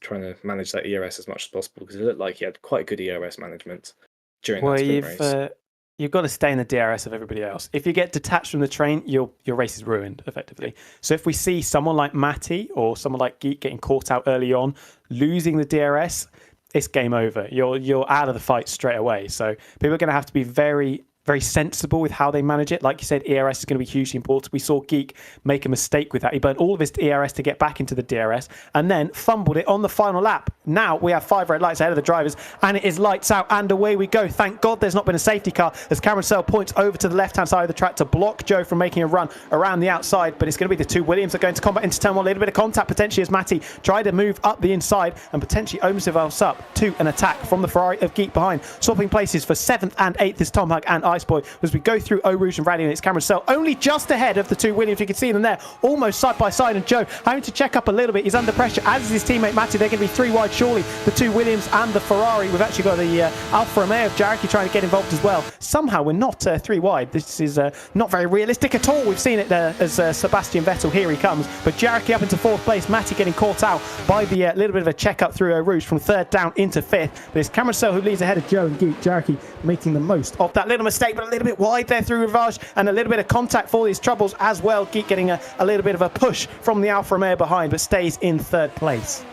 trying to manage that ERS as much as possible, because it looked like he had quite good ERS management during that sprint race. You've got to stay in the DRS of everybody else. If you get detached from the train, your race is ruined, effectively. So if we see someone like Matty or someone like Geek getting caught out early on, losing the DRS, it's game over. You're out of the fight straight away. So people are going to have to be very, very sensible with how they manage it. Like you said, ERS is going to be hugely important. We saw Geek make a mistake with that. He burned all of his ERS to get back into the DRS and then fumbled it on the final lap. Now we have 5 red lights ahead of the drivers, and it is lights out and away we go. Thank God there's not been a safety car, as Carousel points over to the left-hand side of the track to block Joe from making a run around the outside. But it's going to be the two Williams that are going to combat into turn one. A little bit of contact potentially as Matty tried to move up the inside and potentially opens himself up to an attack from the Ferrari of Geek behind. Swapping places for 7th and 8th is Tom Hug and Iceboy as we go through Eau Rouge and Radio, and it's Carousel only just ahead of the two Williams. You can see them there almost side by side, and Joe having to check up a little bit. He's under pressure, as is his teammate Matty. They're going to be 3 wide surely, the two Williams and the Ferrari. We've actually got the Alfa Romeo of Jareki trying to get involved as well. Somehow we're not 3 wide. This is not very realistic at all. We've seen it as Sebastian Vettel. Here he comes, but Jareki up into 4th place. Matty getting caught out by the little bit of a check up through Eau Rouge from 3rd down into 5th. But it's Carousel who leads ahead of Joe and Geek. Jareki making the most of that little mistake, but a little bit wide there through Rivage, and a little bit of contact for these troubles as well. Geek getting a little bit of a push from the Alfa Romeo behind, but stays in 3rd place.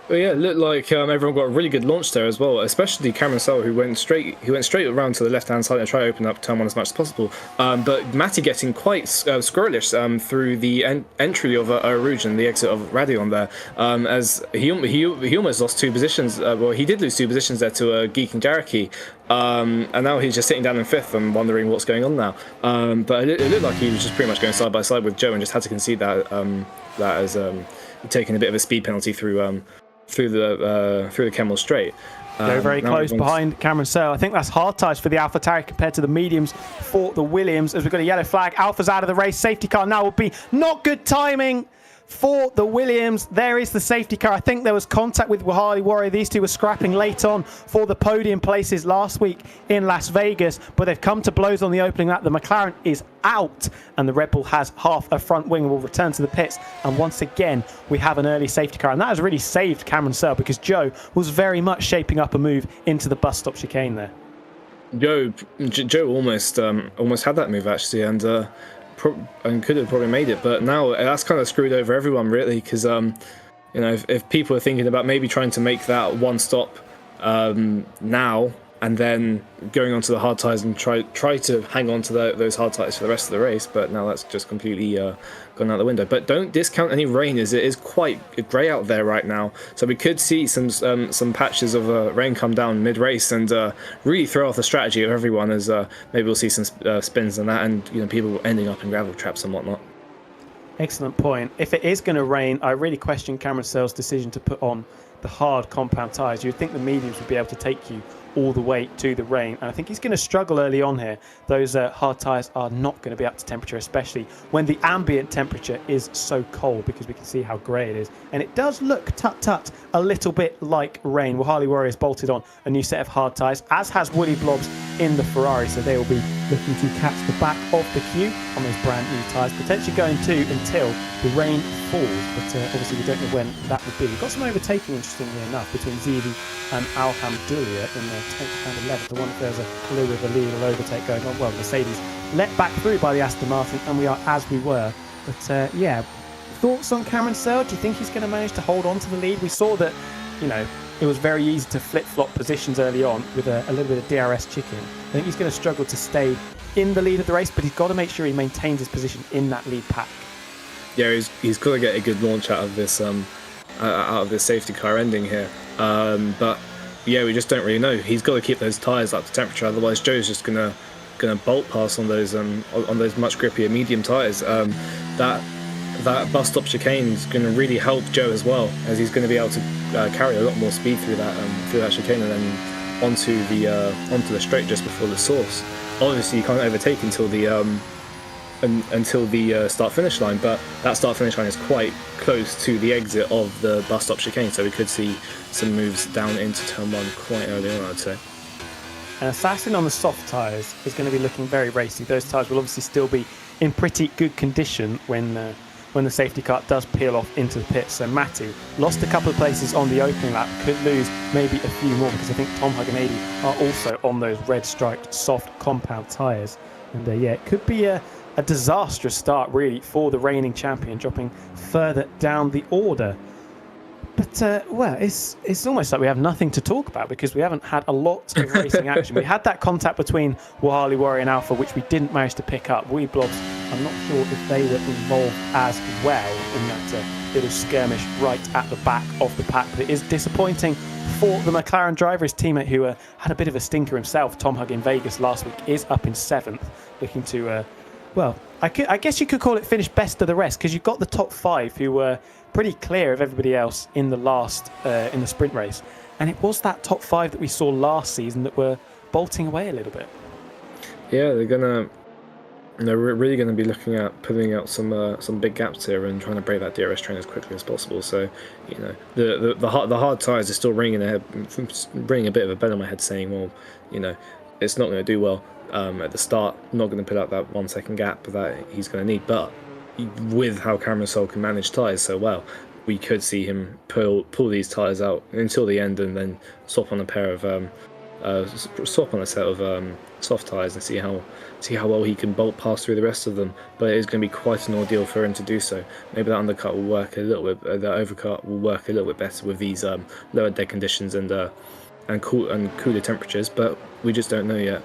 Well, yeah, it looked like everyone got a really good launch there as well, especially Carousel, who went straight around to the left-hand side and tried to open up turn one as much as possible. But Matty getting quite squirrelish through the entry of Eau Rouge and the exit of Radion there, as he almost lost 2 positions. Well, he did lose 2 positions there to Geek and Jareki, and now he's just sitting down in 5th and wondering what's going on now. But it looked like he was just pretty much going side by side with Joe and just had to concede that as taking a bit of a speed penalty through the Kemmel Straight. Very close behind Carousel. I think that's hard ties for the AlphaTauri compared to the mediums for the Williams, as we've got a yellow flag. Alpha's out of the race. Safety car now will be not good timing for the Williams. There is the safety car. I think there was contact with Harley Warrior. These two were scrapping late on for the podium places last week in Las Vegas, but they've come to blows on the opening lap. The McLaren is out, and the Red Bull has half a front wing and will return to the pits. And once again, we have an early safety car, and that has really saved Cameron Searle, because Joe was very much shaping up a move into the bus stop chicane there. Joe almost had that move actually, and could have probably made it, but now that's kind of screwed over everyone really, because if people are thinking about maybe trying to make that one stop now and then going on to the hard tyres and try to hang on to those hard tyres for the rest of the race, but now that's just completely gone out the window. But don't discount any rain, as it is quite grey out there right now, so we could see some patches of rain come down mid-race and really throw off the strategy of everyone, as maybe we'll see some spins and that, and people ending up in gravel traps and whatnot. Excellent point. If it is going to rain, I really question Cameron Searle's decision to put on the hard compound tyres. You'd think the mediums would be able to take you all the way to the rain, and I think he's going to struggle early on here. Those hard tyres are not going to be up to temperature, especially when the ambient temperature is so cold, because we can see how grey it is, and it does look tut a little bit like rain. Well, Harley Warriors bolted on a new set of hard tyres, as has Woody Blobs in the Ferrari, so they will be looking to catch the back of the queue on those brand new tyres, potentially going to until the rain falls, but obviously we don't know when that would be. We've got some overtaking, interestingly enough, between Zivi and Alhamdulillah in the 10th and 11th. I wonder if there's a little bit of a legal overtake going on. Well, Mercedes let back through by the Aston Martin, and we are as we were. But thoughts on Cameron Searle? Do you think he's going to manage to hold on to the lead? We saw that, it was very easy to flip-flop positions early on with a little bit of DRS chicken. I think he's going to struggle to stay in the lead of the race, but he's got to make sure he maintains his position in that lead pack. Yeah, he's got to get a good launch out of this out of this safety car ending here. But yeah, we just don't really know. He's got to keep those tyres up to temperature, otherwise Joe's just gonna bolt pass on those much grippier medium tyres. That bus stop chicane is going to really help Joe as well, as he's going to be able to carry a lot more speed through that chicane and then onto the straight just before the source. Obviously, you can't overtake until the start finish line, but that start finish line is quite close to the exit of the bus stop chicane, so we could see some moves down into turn 1 quite early on, I'd say. And Assassin on the soft tyres is going to be looking very racy. Those tyres will obviously still be in pretty good condition when the safety car does peel off into the pits. So Matty lost a couple of places on the opening lap, could lose maybe a few more, because I think Tom Hug and 80 are also on those red striped soft compound tyres. And it could be a disastrous start really for the reigning champion, dropping further down the order. But it's almost like we have nothing to talk about, because we haven't had a lot of racing action. We had that contact between Wahali Warrior and Alpha, which we didn't manage to pick up. Wee Blobs, I'm not sure if they were involved as well in that little skirmish right at the back of the pack. But it is disappointing for the McLaren driver. His teammate, who had a bit of a stinker himself, Tom Hug in Vegas last week, is up in 7th, looking to I guess you could call it finish best of the rest, because you've got the top 5 who were pretty clear of everybody else in the sprint race, and it was that top 5 that we saw last season that were bolting away a little bit. Yeah, they're really gonna be looking at putting out some big gaps here and trying to break that DRS train as quickly as possible. So the hard tyres are still ringing a bit of a bell in my head, saying, well, it's not going to do well at the start, not going to put out that 1 second gap that he's going to need. But with how Cameron Sol can manage tyres so well, we could see him pull these tyres out until the end and then swap on a set of soft tyres and see how well he can bolt past through the rest of them. But it is going to be quite an ordeal for him to do so. Maybe that undercut will work a little bit, the overcut will work a little bit better with these lower dead conditions and cooler temperatures, but we just don't know yet.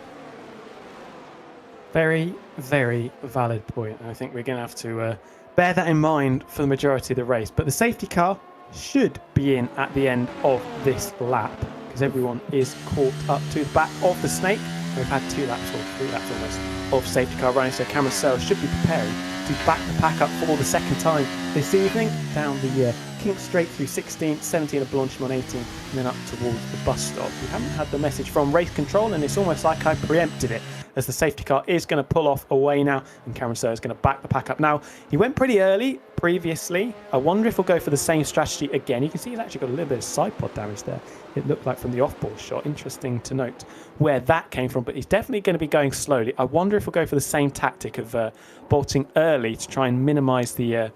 Very, very valid point. I think we're going to have to bear that in mind for the majority of the race. But the safety car should be in at the end of this lap, because everyone is caught up to the back of the snake. We've had 2 laps or 3 laps almost of safety car running, so Cameron Searle should be preparing to back the pack up for the second time this evening down the King Straight through 16, 17 of Blanchimont 18, and then up towards the bus stop. We haven't had the message from race control, and it's almost like I preempted it, as the safety car is going to pull off away now, and Cameron Searle is going to back the pack up. Now, he went pretty early previously. I wonder if he'll go for the same strategy again. You can see he's actually got a little bit of side pod damage there, it looked like, from the off-board shot. Interesting to note where that came from, but he's definitely going to be going slowly. I wonder if we'll go for the same tactic of bolting early to try and minimise the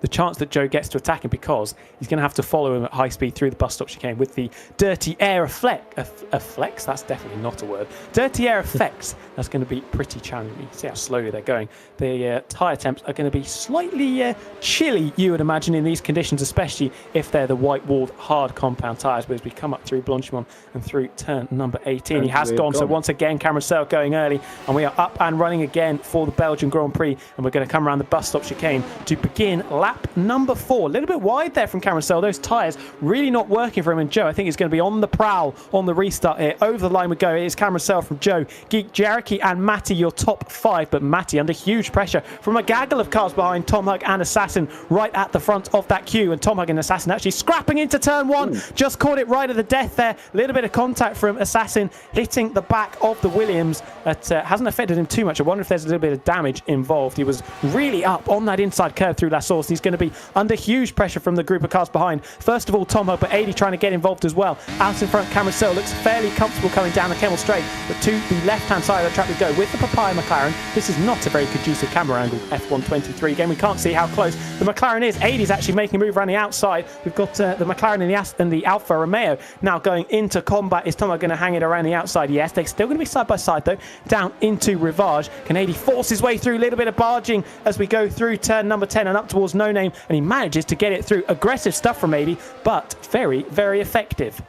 chance that Joe gets to attack him, because he's going to have to follow him at high speed through the bus stop chicane with the dirty air effects. That's definitely not a word. Dirty air effects. That's going to be pretty challenging. You can see how slowly they're going. The tyre temps are going to be slightly chilly, you would imagine, in these conditions, especially if they're the white-walled hard compound tyres. But as we come up through Blanchimont and through turn number 18, he has gone. So once again, Cameron Searle going early, and we are up and running again for the Belgian Grand Prix, and we're going to come around the bus stop chicane to begin lap number 4. A little bit wide there from Cameron Searle. Those tyres really not working for him, and Joe, I think, is going to be on the prowl on the restart here. Over the line we go. It is Cameron Searle from Joe, Geek, Jericho and Matty, your top 5, but Matty under huge pressure from a gaggle of cars behind Tom Hug and Assassin right at the front of that queue, and Tom Hug and Assassin actually scrapping into turn 1. Just caught it right at the death there. A little bit of contact from Assassin hitting the back of the Williams. That hasn't affected him too much. I wonder if there's a little bit of damage involved. He was really up on that inside curve through La Source. He's going to be under huge pressure from the group of cars behind. First of all, Tom Hug, but 80 trying to get involved as well. Out in front, Cameron Searle looks fairly comfortable coming down the Kemmel Straight, but to the left-hand side of the track we go with the Papaya McLaren. This is not a very conducive camera angle, F123. Again, we can't see how close the McLaren is. 80 is actually making a move around the outside. We've got the McLaren and the Alfa Romeo now going into combat. Is Tom Hug going to hang it around the outside? Yes, they're still going to be side by side though. Down into Rivage. Can 80 force his way through? A little bit of barging as we go through turn number 10 and up towards No Name, and he manages to get it through. Aggressive stuff from 80, but very, very effective.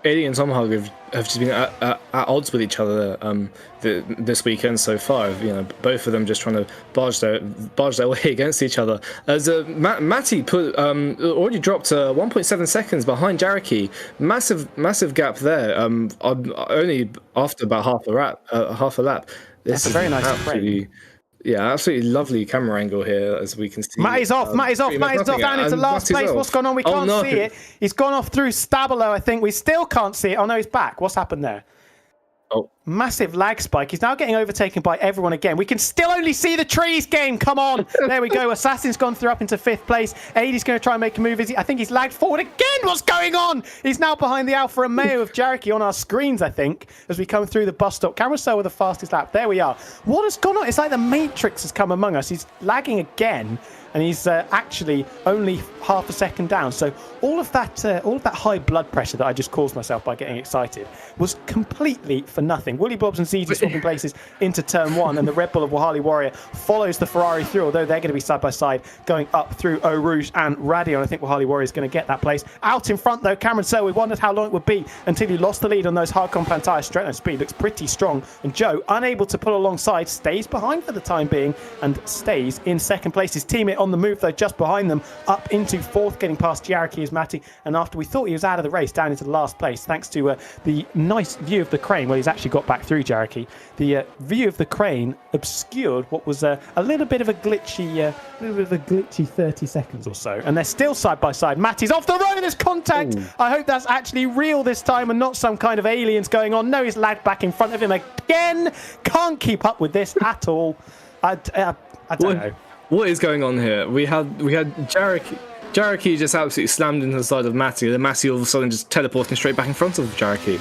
AD and Tomahawk have just been at odds with each other this weekend so far. You know, both of them just trying to barge their way against each other. As Matty already dropped 1.7 seconds behind Jareki. Massive gap there. Only after about half a lap. That's a very nice frame. Yeah, absolutely lovely camera angle here, as we can see. Matty's off down into last place. What's going on? We can't see it. He's gone off through Stabilo, I think. We still can't see it. Oh, no, he's back. What's happened there? Oh. Massive lag spike. He's now getting overtaken by everyone again. We can still only see the trees, game. Come on. There we go. Assassin's gone through up into 5th place. AD's going to try and make a move. I think he's lagged forward again. What's going on? He's now behind the Alfa Romeo of Jareki on our screens, I think, as we come through the bus stop. Carousel with the fastest lap. There we are. What has gone on? It's like the Matrix has come among us. He's lagging again. And he's actually only half a second down. So all of that high blood pressure that I just caused myself by getting excited was completely for nothing. Woolly Bobs and ZZ swapping places into turn 1, and the Red Bull of Wahali Warrior follows the Ferrari through, although they're going to be side by side going up through Eau Rouge and Radion. I think Wahali Warrior is going to get that place. Out in front, though, Cameron Searle, we wondered how long it would be until he lost the lead on those hard compound tyres. Straight line speed looks pretty strong. And Joe, unable to pull alongside, stays behind for the time being and stays in 2nd place. His teammate on the move, though, just behind them, up into 4th, getting past Jareki as Matty. And after we thought he was out of the race, down into last place, thanks to the nice view of the crane. Well, he's actually got back through Jareki. The view of the crane obscured what was a little bit of a glitchy 30 seconds or so. And they're still side by side. Matty's off the road and there's contact. Ooh. I hope that's actually real this time and not some kind of aliens going on. No, he's lagged back in front of him again. Can't keep up with this at all. I don't know. What is going on here? We had Jareki just absolutely slammed into the side of Matty, then Matty all of a sudden just teleporting straight back in front of Jareki.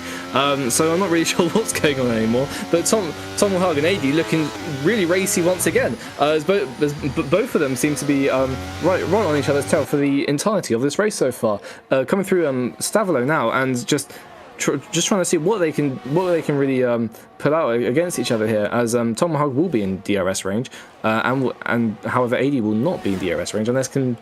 So I'm not really sure what's going on anymore. But Tomahawk and AD looking really racy once again. As both of them seem to be right on each other's tail for the entirety of this race so far. Coming through Stavilo now and just trying to see what they can really put out against each other here, as Tomahawk will be in DRS range, and however AD will not be in DRS range unless can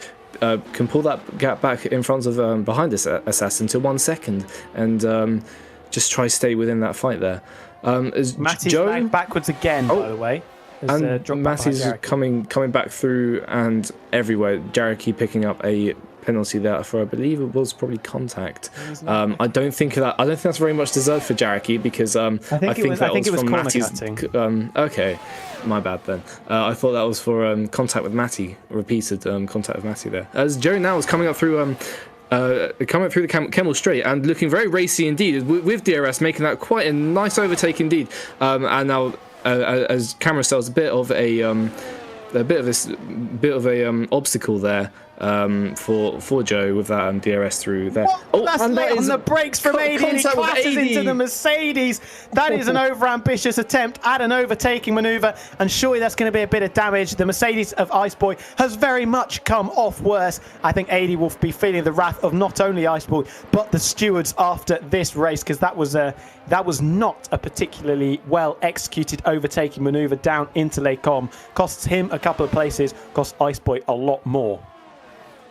pull that gap back in front of behind this Assassin to 1 second and just try to stay within that fight there. Matty's lagged backwards again, by the way. And Matty's coming back through and everywhere. Jareki picking up a penalty there for, I believe it was probably contact. I don't think that's very much deserved for Jareki, because I think it was from Matty's. Okay, my bad then. I thought that was for contact with Matty, repeated contact with Matty there. As Joe now is coming up through the Kemmel Straight and looking very racy indeed with DRS, making that quite a nice overtake indeed. And now as Camera sells a bit of a obstacle there for Joe with that DRS through there. That's late on the brakes from AD, and he clashes into the Mercedes. That is an overambitious attempt at an overtaking manoeuvre, and surely that's going to be a bit of damage. The Mercedes of Iceboy has very much come off worse. I think AD will be feeling the wrath of not only Iceboy but the stewards after this race, because that was not a particularly well executed overtaking manoeuvre down into Les Combes. Costs him a couple of places, costs Iceboy a lot more.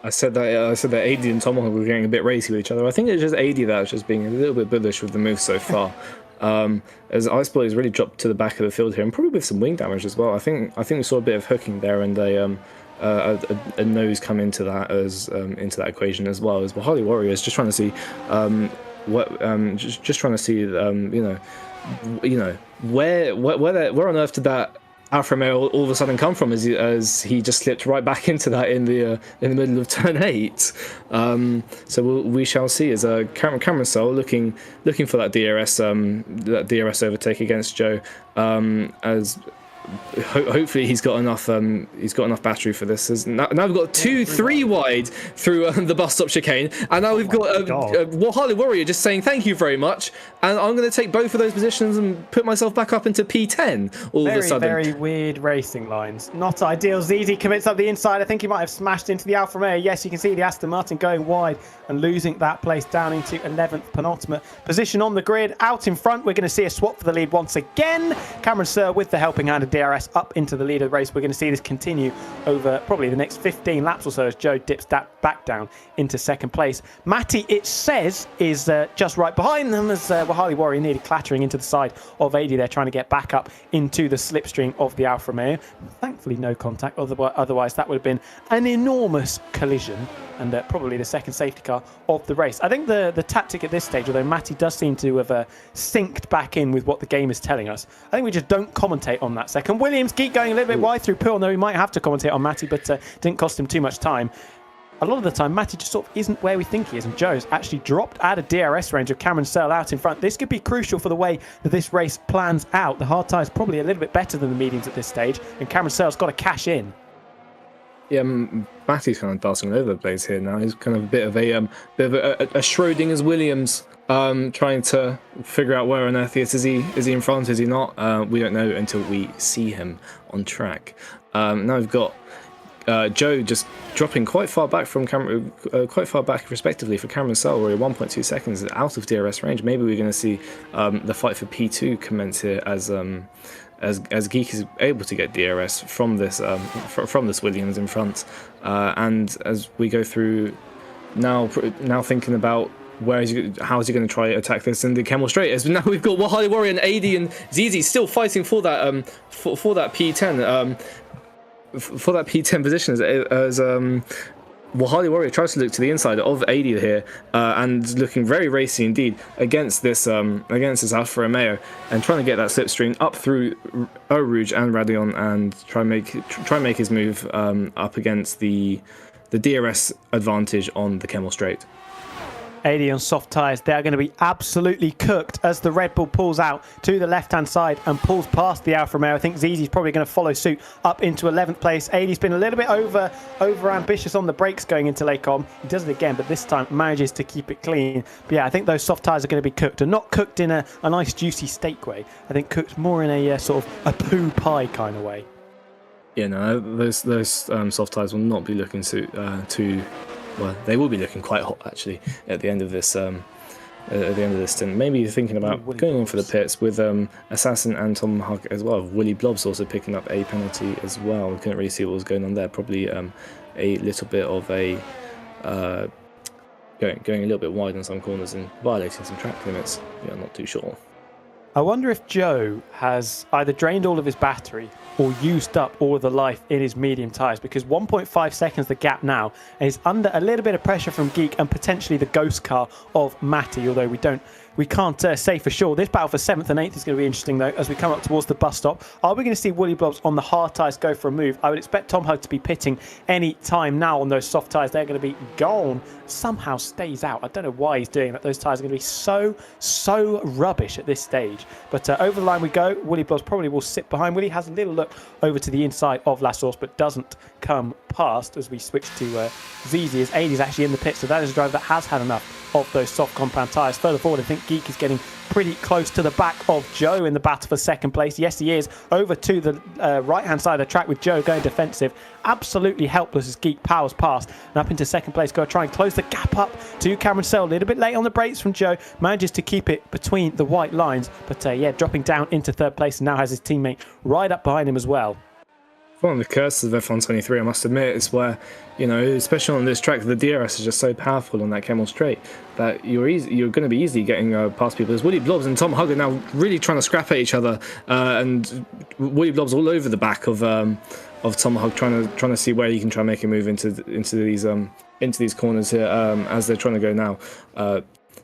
I said that AD and Tomahawk were getting a bit racy with each other. I think it's just AD that was just being a little bit bullish with the move so far. As Iceboy has really dropped to the back of the field here, and probably with some wing damage as well. I think we saw a bit of hooking there, and a nose come into that into that equation as well. As Wahali Warrior is just trying to see where on earth did that Alfa Romeo all of a sudden come from, as he just slipped right back into that in the middle of turn 8. So we shall see, as Cameron Searle looking for that DRS overtake against Joe, as hopefully he's got enough battery for this. As now we've got 2-3 wide through the bus stop chicane, and now we've got Wahali Warrior just saying thank you very much, and I'm going to take both of those positions and put myself back up into P10 all of a sudden. Very weird racing lines, not ideal. ZZ commits up the inside. I think he might have smashed into the Alfa Romeo. Yes, you can see the Aston Martin going wide and losing that place down into 11th penultimate position on the grid. Out in front, we're going to see a swap for the lead once again. Cameron Searle with the helping hand of DRS up into the lead of the race. We're going to see this continue over probably the next 15 laps or so as Joe dips that back down into second place. Matty, it says, is just right behind them as Wahali Warrior nearly clattering into the side of AD there, trying to get back up into the slipstream of the Alfa Romeo. Thankfully, no contact. Otherwise, that would have been an enormous collision and probably the second safety car of the race. I think the tactic at this stage, although Matty does seem to have synced back in with what the game is telling us, I think we just don't commentate on that second. Williams, Geek going a little bit wide through Pool, though he might have to commentate on Matty, but didn't cost him too much time. A lot of the time, Matty just sort of isn't where we think he is, and Joe's actually dropped out of DRS range with Cameron Searle out in front. This could be crucial for the way that this race plans out. The hard tyres probably a little bit better than the mediums at this stage, and Cameron Searle's got to cash in. Yeah, Matty's kind of dancing all over the place here now. He's kind of a bit of a Schrodinger's Williams, trying to figure out where on earth he is. Is he in front? Is he not? We don't know until we see him on track. Now we've got Joe just dropping quite far back from quite far back respectively for Cameron Searle. We're 1.2 seconds out of DRS range. Maybe we're going to see the fight for P2 commence here as Geek is able to get DRS from this Williams in front, and as we go through now thinking about how is he going to try to attack this in the Kemmel Straight, as now we've got Wahali Warrior and AD and ZZ still fighting for that for that P10 for that P10 position as Wahali Warrior tries to look to the inside of AD here, and looking very racy indeed against this Alfa Romeo, and trying to get that slipstream up through Eau Rouge and Radeon and try and make his move up against the DRS advantage on the Kemmel Straight. AD on soft tyres, they're going to be absolutely cooked as the Red Bull pulls out to the left-hand side and pulls past the Alfa Romeo. I think ZZ's probably going to follow suit up into 11th place. AD's been a little bit over ambitious on the brakes going into Lacombe. He does it again, but this time manages to keep it clean. But yeah, I think those soft tyres are going to be cooked, and not cooked in a nice juicy steak way. I think cooked more in a sort of a poo pie kind of way. Yeah, no, those soft tyres will not be looking too. Well, they will be looking quite hot actually at the end of this. At the end of this stint, maybe you're thinking about going in for the pits with Assassin and Tom Hug as well. Willie Blobs also picking up a penalty as well. We couldn't really see what was going on there. Probably a little bit of a going a little bit wide on some corners and violating some track limits. Yeah, I'm not too sure. I wonder if Joe has either drained all of his battery or used up all of the life in his medium tyres, because 1.5 seconds the gap now, and he's under a little bit of pressure from Geek and potentially the ghost car of Matty, although we can't say for sure. This battle for 7th and 8th is going to be interesting though as we come up towards the bus stop. Are we going to see Willie Blobs on the hard tyres go for a move? I would expect Tom Hug to be pitting any time now on those soft tyres. They're going to be gone. Somehow stays out. I don't know why he's doing that. Those tyres are going to be so rubbish at this stage. But over the line we go. Willie Blobs probably will sit behind. Willie has a little look over to the inside of La Source, but doesn't come past as we switch to ZZ, as AD is actually in the pit. So that is a driver that has had enough of those soft compound tyres. Further forward, I think Geek is getting pretty close to the back of Joe in the battle for second place. Yes, he is. Over to the right-hand side of the track with Joe going defensive. Absolutely helpless as Geek powers past and up into second place. Go try and close the gap up to Cameron Searle. A little bit late on the brakes from Joe. Manages to keep it between the white lines. But yeah, dropping down into third place and now has his teammate right up behind him as well. One of the curses of F1 23, I must admit, is where, especially on this track, the DRS is just so powerful on that Kemmel Straight that you're going to be easily getting past people. There's Willie Blobs and Tom Hug are now really trying to scrap at each other, and Willie Blobs all over the back of Tom Hug, trying to see where he can try and make a move into these corners here, as they're trying to go now.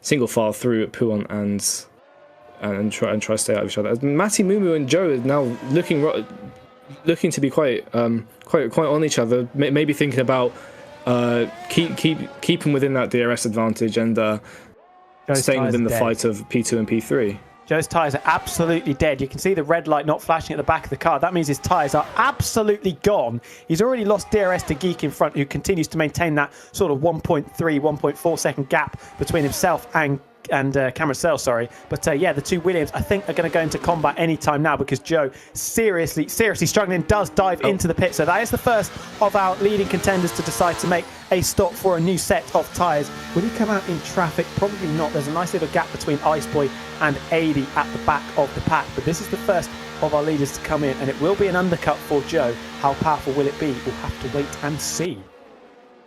Single file through at Pouon and try to stay out of each other. As Matty, Mumu, and Joe are now looking to be quite on each other, maybe thinking about keeping within that DRS advantage and staying within the fight of P2 and P3. Joe's tyres are absolutely dead. You can see the red light not flashing at the back of the car. That means his tyres are absolutely gone. He's already lost DRS to Geek in front, who continues to maintain that sort of 1.3, 1.4 second gap between himself and Cameron Searle, sorry. But yeah, the two Williams, I think, are going to go into combat anytime now, because Joe, seriously struggling, does dive into the pit. So that is the first of our leading contenders to decide to make a stop for a new set of tyres. Will he come out in traffic? Probably not. There's a nice little gap between Iceboy and AD at the back of the pack. But this is the first of our leaders to come in, and it will be an undercut for Joe. How powerful will it be? We'll have to wait and see.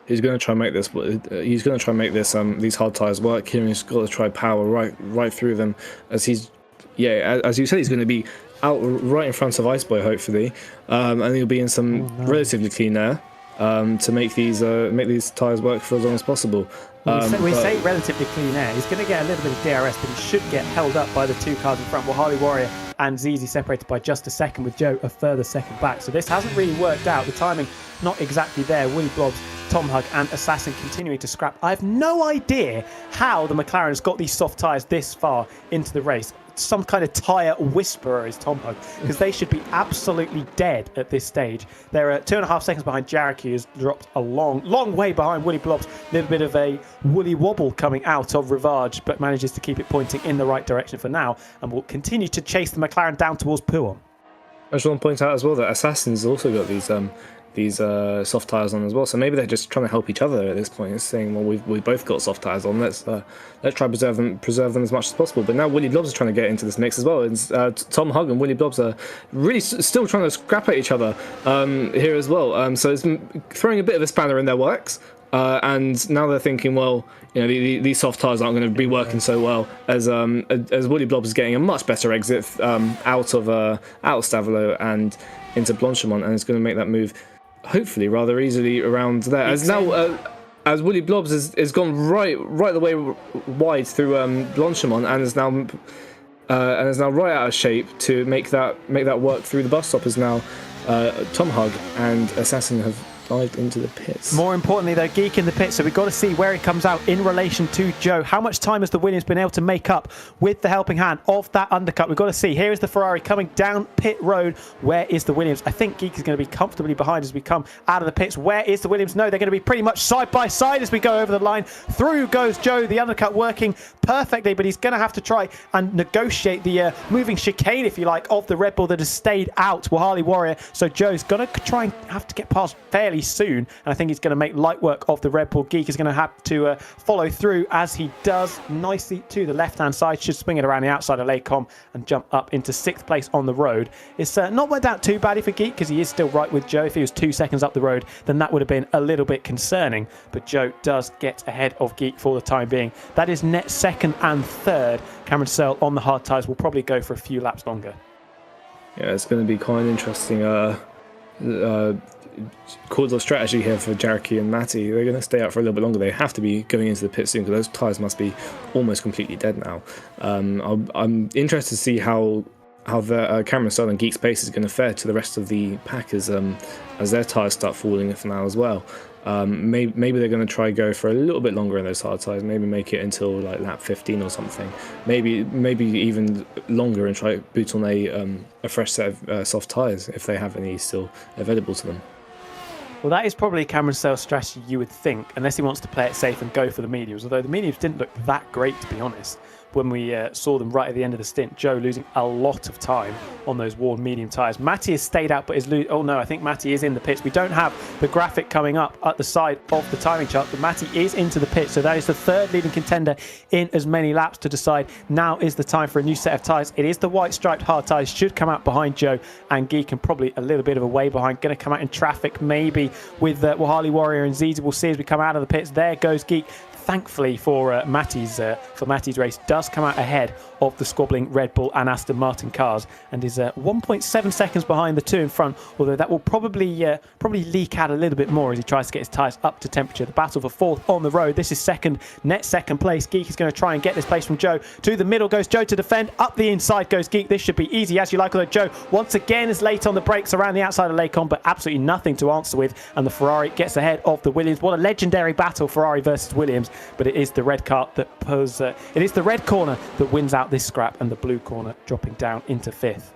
He's going to try and make this. He's going to try and make this these hard tyres work here. He's got to try power right through them. As you said, he's going to be out right in front of Iceboy, hopefully, and he'll be in some relatively clean air to make these tyres work for as long as possible. We say relatively clean air. He's going to get a little bit of DRS, but he should get held up by the two cars in front. Well, Harley Warrior and Zizi separated by just a second, with Joe a further second back. So this hasn't really worked out. The timing not exactly there. Willy Blobs, Tom Hug and Assassin continuing to scrap. I have no idea how the McLaren has got these soft tyres this far into the race. Some kind of tyre whisperer is Tom Hug, because they should be absolutely dead at this stage. They're 2.5 seconds behind Jarek, who has dropped a long way behind Willy Blobs. A little bit of a woolly wobble coming out of Rivage, but manages to keep it pointing in the right direction for now, and will continue to chase the McLaren down towards Pouhon. I just want to point out as well that Assassin's also got these soft tyres on as well, so maybe they're just trying to help each other at this point. It's saying, well, we've both got soft tyres on, let's try preserve them as much as possible. But now Willy Blobs is trying to get into this mix as well, and Tom Hug and Willy Blobs are really still trying to scrap at each other here as well, so it's throwing a bit of a spanner in their works. And now they're thinking, well, these soft tyres aren't going to be working so well, as Willy Blobs is getting a much better exit out of Stavelot and into Blanchimont, and it's going to make that move hopefully rather easily around there. As as Willy Blobs has gone right the way wide through Blanchimont, and is now right out of shape to make that work through the bus stop. As now Tom Hug and Assassin have dived into the pits. More importantly, though, Geek in the pits, so we've got to see where he comes out in relation to Joe. How much time has the Williams been able to make up with the helping hand of that undercut? We've got to see. Here is the Ferrari coming down pit road. Where is the Williams? I think Geek is going to be comfortably behind as we come out of the pits. Where is the Williams? No, they're going to be pretty much side by side as we go over the line. Through goes Joe, the undercut working perfectly, but he's going to have to try and negotiate the moving chicane, if you like, of the Red Bull that has stayed out. Well, Harley Warrior, so Joe's going to try and have to get past fairly soon, and I think he's going to make light work of the Red Bull. Geek is going to have to follow through, as he does nicely to the left-hand side. Should swing it around the outside of Lecom and jump up into 6th place on the road. It's not worked out too badly for Geek, because he is still right with Joe. If he was 2 seconds up the road, then that would have been a little bit concerning, but Joe does get ahead of Geek for the time being. That is net second and third. Cameron Searle on the hard tyres will probably go for a few laps longer. Yeah, it's going to be quite an interesting course of strategy here for Jareki and Matty. They're going to stay out for a little bit longer. They have to be going into the pit soon, because those tyres must be almost completely dead now. I'm interested to see how the Cameron Searle and Geek's pace is going to fare to the rest of the pack as their tyres start falling for now as well. Maybe they're going to try go for a little bit longer in those hard tyres. Maybe make it until like lap 15 or something. Maybe even longer, and try boot on a fresh set of soft tyres if they have any still available to them. Well, that is probably Cameron Searle's strategy, you would think, unless he wants to play it safe and go for the mediums. Although the mediums didn't look that great, to be honest, when we saw them right at the end of the stint. Joe losing a lot of time on those worn medium tyres. Matty has stayed out, but is oh no, I think Matty is in the pits. We don't have the graphic coming up at the side of the timing chart, but Matty is into the pits, so that is the third leading contender in as many laps to decide. Now is the time for a new set of tyres. It is the white striped hard tyres, should come out behind Joe and Geek, and probably a little bit of a way behind. Going to come out in traffic maybe with Harley Warrior and Zizi. We'll see as we come out of the pits. There goes Geek. Thankfully for Matty's race, does come out ahead of the squabbling Red Bull and Aston Martin cars, and is 1.7 seconds behind the two in front, although that will probably leak out a little bit more as he tries to get his tyres up to temperature. The battle for fourth on the road. This is net second place. Geek is going to try and get this place from Joe. To the middle goes Joe to defend. Up the inside goes Geek. This should be easy as you like, although Joe once again is late on the brakes around the outside of Lecom, but absolutely nothing to answer with, and the Ferrari gets ahead of the Williams. What a legendary battle, Ferrari versus Williams, but it is the red car that it is the red corner that wins out this scrap, and the blue corner dropping down into 5th.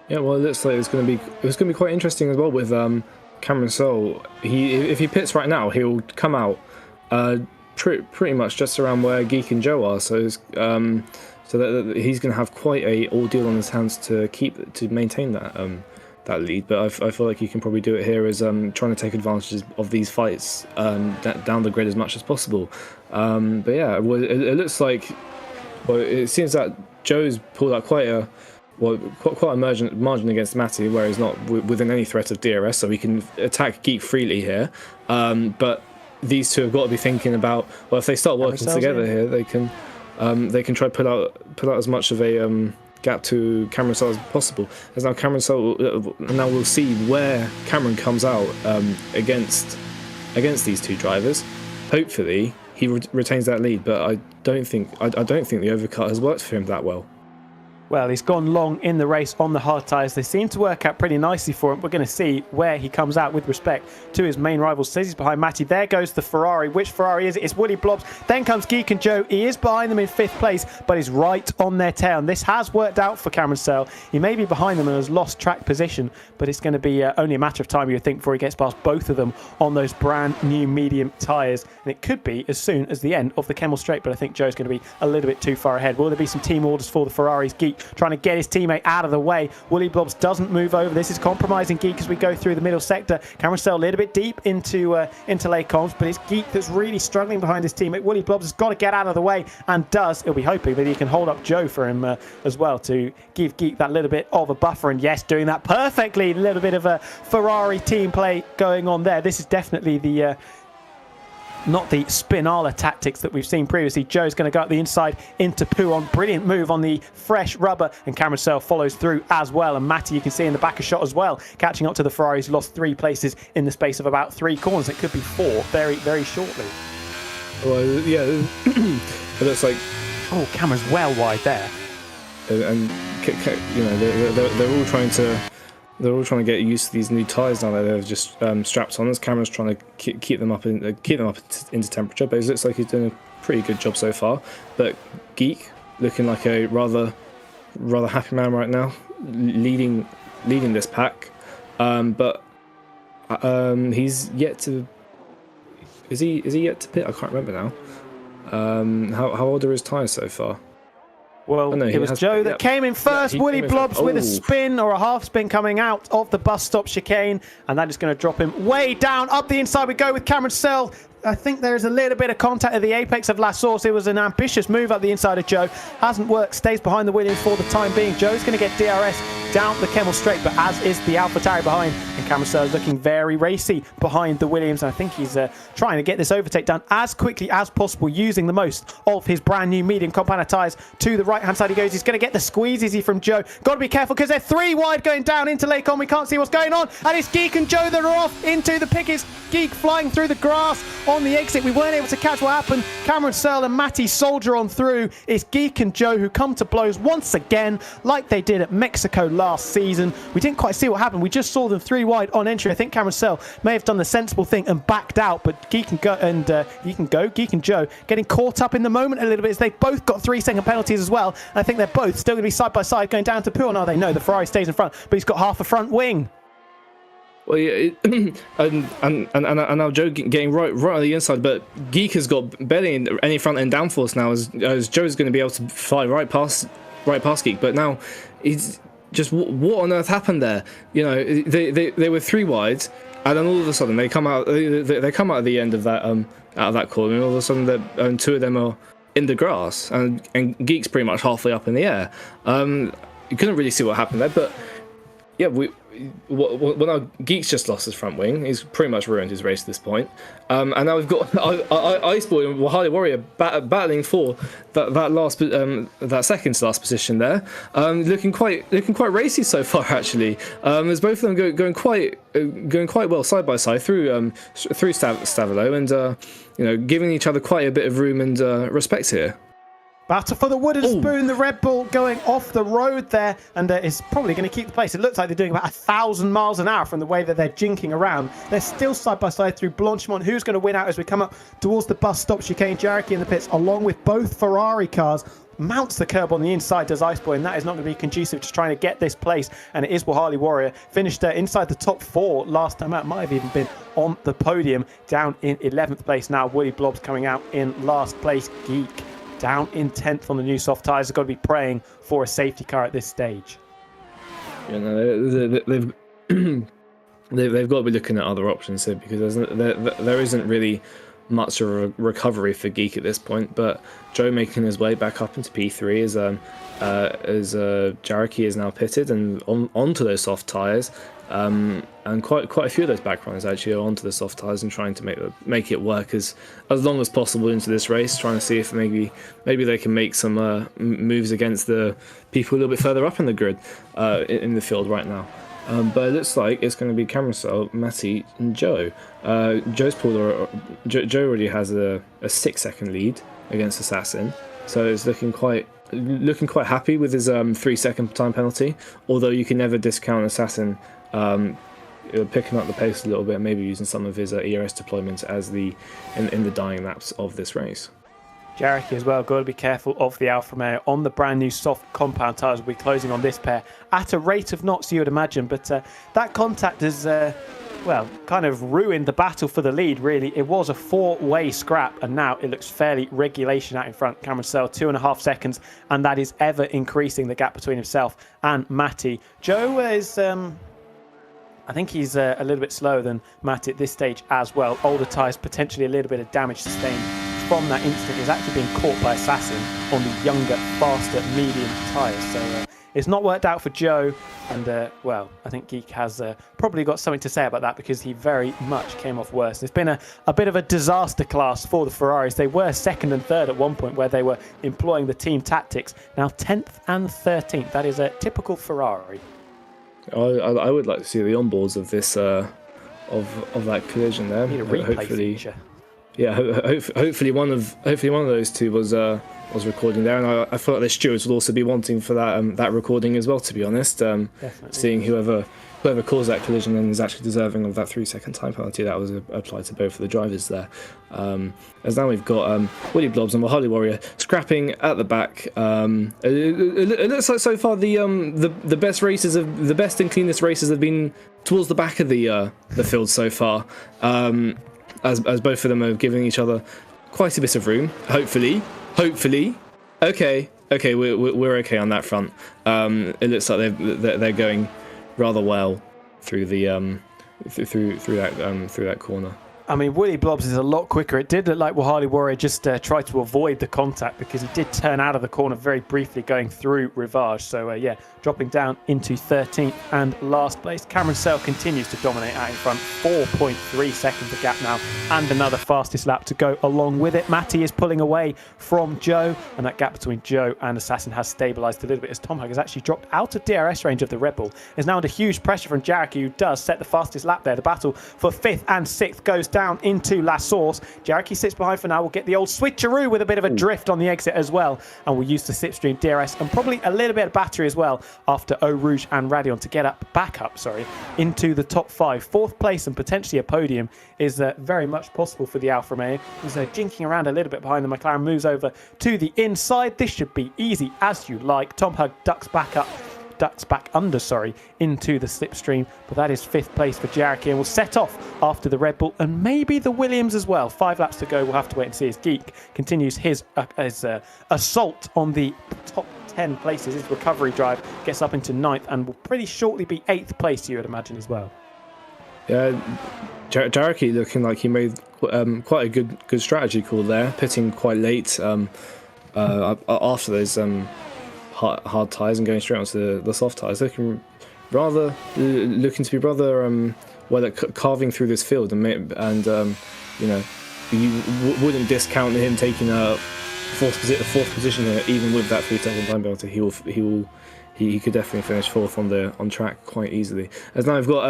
Yeah, well, it looks like it's going to be quite interesting as well with Cameron Searle. If he pits right now, he'll come out pretty much just around where Geek and Joe are. So that he's going to have quite a ordeal on his hands to maintain that lead. But I feel like he can probably do it here as trying to take advantage of these fights down the grid as much as possible. But yeah, well, it looks like, well, it seems that Joe's pulled out quite quite a margin against Matty, where he's not within any threat of DRS, so he can attack Geek freely here. But these two have got to be thinking about, well, if they start working together here, they can try to put out as much of a gap to Cameron Sell as possible. As now Cameron Sell, now we'll see where Cameron comes out against these two drivers. Hopefully he retains that lead, but I don't think the overcut has worked for him that well. Well, he's gone long in the race on the hard tyres. They seem to work out pretty nicely for him. We're going to see where he comes out with respect to his main rivals. Says he's behind Matty. There goes the Ferrari. Which Ferrari is it? It's Willy Blobs. Then comes Geek and Joe. He is behind them in 5th place, but he's right on their tail. And this has worked out for Cameron Sell. He may be behind them and has lost track position, but it's going to be only a matter of time, you would think, before he gets past both of them on those brand new medium tyres. And it could be as soon as the end of the Kemmel Straight, but I think Joe's going to be a little bit too far ahead. Will there be some team orders for the Ferraris? Geek trying to get his teammate out of the way. Willy Blobs doesn't move over. This is compromising Geek as we go through the middle sector. Cameron Sell a little bit deep into Lake Comps, but it's Geek that's really struggling behind his teammate. Willy Blobs has got to get out of the way and does. He'll be hoping that he can hold up Joe for him as well to give Geek that little bit of a buffer. And yes, doing that perfectly. A little bit of a Ferrari team play going on there. This is definitely the not the Spinala tactics that we've seen previously. Joe's going to go up the inside into Pouon. Brilliant move on the fresh rubber, and Cameron Sell follows through as well. And Matty, you can see in the back of shot as well, catching up to the Ferraris, lost 3 places in the space of about 3 corners. It could be 4 very, very shortly. Well, yeah, it looks like... Oh, Cameron's well wide there. And you know, they're all trying to... They're all trying to get used to these new tyres now that they're just strapped on. As Cameron's trying to keep them up into temperature, but it looks like he's doing a pretty good job so far. But Geek looking like a rather happy man right now, leading this pack. But he's yet to. Is he yet to pit? I can't remember now. How old are his tyres so far? Well, it was Joe that came in first. Willy Blobs with a spin or a half spin coming out of the bus stop chicane. And that is going to drop him way down. Up the inside we go with Cameron Sell. I think there's a little bit of contact at the apex of La Source. It was an ambitious move up the inside of Joe. Hasn't worked. Stays behind the Williams for the time being. Joe's going to get DRS down the Kemmel Straight, but as is the AlphaTauri behind. And Cameron Sell is looking very racy behind the Williams. I think he's trying to get this overtake done as quickly as possible, using the most of his brand new medium compound tyres. To the right-hand side he goes. He's going to get the squeeze easy from Joe. Got to be careful because they're 3 wide going down into Lake On. We can't see what's going on. And it's Geek and Joe that are off into the pickets. Geek flying through the grass on the exit. We weren't able to catch what happened. Cameron Sell and Matty soldier on through. It's Geek and Joe who come to blows once again, like they did at Mexico last season. We didn't quite see what happened. We just saw them 3 wide on entry. I think Cameron Sell may have done the sensible thing and backed out, but Geek and Joe getting caught up in the moment a little bit as they both got 3-second penalties as well. And I think they're both still going to be side by side going down to Pouon. Are they? No, the Ferrari stays in front, but he's got half a front wing. Well, yeah, and now Joe getting right on the inside, but Geek has got barely any front end downforce now, as Joe's going to be able to fly right past Geek. But now, it's just what on earth happened there? You know, they were 3 wide, and then all of a sudden they come out at the end of that corner, and all of a sudden 2 of them are in the grass, and Geek's pretty much halfway up in the air. You couldn't really see what happened there, but yeah, well, now Geek's just lost his front wing. He's pretty much ruined his race at this point. And now we've got Iceboy and Harley Warrior battling for that second to last position there. Looking quite racy so far, actually. As both of them going quite well side by side through Stavilo, and giving each other quite a bit of room and respect here. Battle for the wooden spoon. The Red Bull going off the road there, and is probably going to keep the pace. It looks like they're doing about 1,000 miles an hour from the way that they're jinking around. They're still side by side through Blanchimont. Who's going to win out as we come up towards the bus stop chicane? Jareki in the pits, along with both Ferrari cars. Mounts the curb on the inside, does Iceboy, and that is not going to be conducive to trying to get this place. And it is Wahali Warrior. Finished inside the top 4 last time out. Might have even been on the podium, down in 11th place now. Willy Blobs coming out in last place. Geek down in 10th on the new soft tyres. They've got to be praying for a safety car at this stage. Yeah, no, they've got to be looking at other options here, because there isn't really much of a recovery for Geek at this point. But Joe making his way back up into P3 as Jaraki is now pitted and onto those soft tyres. And quite a few of those back runners actually are onto the soft tyres and trying to make it work as long as possible into this race, trying to see if maybe they can make some moves against the people a little bit further up in the grid in the field right now. But it looks like it's going to be Carousel, Matty, and Joe. Joe already has a 6-second lead against Assassin, so it's looking quite happy with his 3-second time penalty. Although you can never discount Assassin picking up the pace a little bit, maybe using some of his ERS deployments as in the dying laps of this race. Jarek as well, got to be careful of the Alfa Romeo on the brand new soft compound tyres. Will be closing on this pair at a rate of knots, you would imagine, but that contact has kind of ruined the battle for the lead, really. It was a 4-way scrap, and now it looks fairly regulation out in front. Cameron Sell 2.5 seconds, and that is ever increasing the gap between himself and Matty. Joe is I think he's a little bit slower than Matty at this stage as well. Older tyres, potentially a little bit of damage sustained from that incident. Is actually being caught by Assassin on the younger, faster, medium tyres. So it's not worked out for Joe. And, I think Geek has probably got something to say about that, because he very much came off worse. It's been a bit of a disaster class for the Ferraris. They were 2nd and 3rd at one point, where they were employing the team tactics. Now 10th and 13th. That is a typical Ferrari. I would like to see the onboards of this of that collision there. Need a replay feature. Yeah, hopefully one of those two was recording there, and I thought the stewards would also be wanting for that recording as well. To be honest, seeing whoever caused that collision and is actually deserving of that 3-second time penalty that was applied to both of the drivers there. As now we've got Willie Blobs and Harley Warrior scrapping at the back. It looks like so far the best and cleanest races have been towards the back of the field so far. As both of them are giving each other quite a bit of room. Hopefully, okay, we're okay on that front. It looks like they're going rather well through the through that corner. I mean, Willie Blobs is a lot quicker. It did look like Wahali Warrior just tried to avoid the contact, because he did turn out of the corner very briefly going through Rivage. So, dropping down into 13th and last place. Cameron Sell continues to dominate out in front. 4.3 seconds of gap now, and another fastest lap to go along with it. Matty is pulling away from Joe, and that gap between Joe and Assassin has stabilised a little bit, as Tom Hug has actually dropped out of DRS range of the Red Bull. Is now under huge pressure from Jaraki, who does set the fastest lap there. The battle for 5th and 6th goes down into La Source. Jaraki sits behind for now. We'll get the old switcheroo with a bit of a drift on the exit as well, and we'll use the slipstream DRS and probably a little bit of battery as well after Eau Rouge and Radion to get back up into the top 5. 4th place and potentially a podium is very much possible for the Alfa Romeo. He's jinking around a little bit behind the McLaren, moves over to the inside. This should be easy as you like. Tom Hug ducks back under into the slipstream, but that is 5th place for Jaraki, and will set off after the Red Bull and maybe the Williams as well. 5 laps to go. We'll have to wait and see as Geek continues his assault on the top 10 places. His recovery drive gets up into 9th and will pretty shortly be 8th place, you would imagine, as well. Yeah, Jaraki looking like he made quite a good strategy call there, pitting quite late after those hard tyres and going straight onto the soft tyres, looking to be rather carving through this field, and you wouldn't discount him taking a fourth position here, even with that 3-second time penalty. He could definitely finish 4th on track quite easily. As now we've got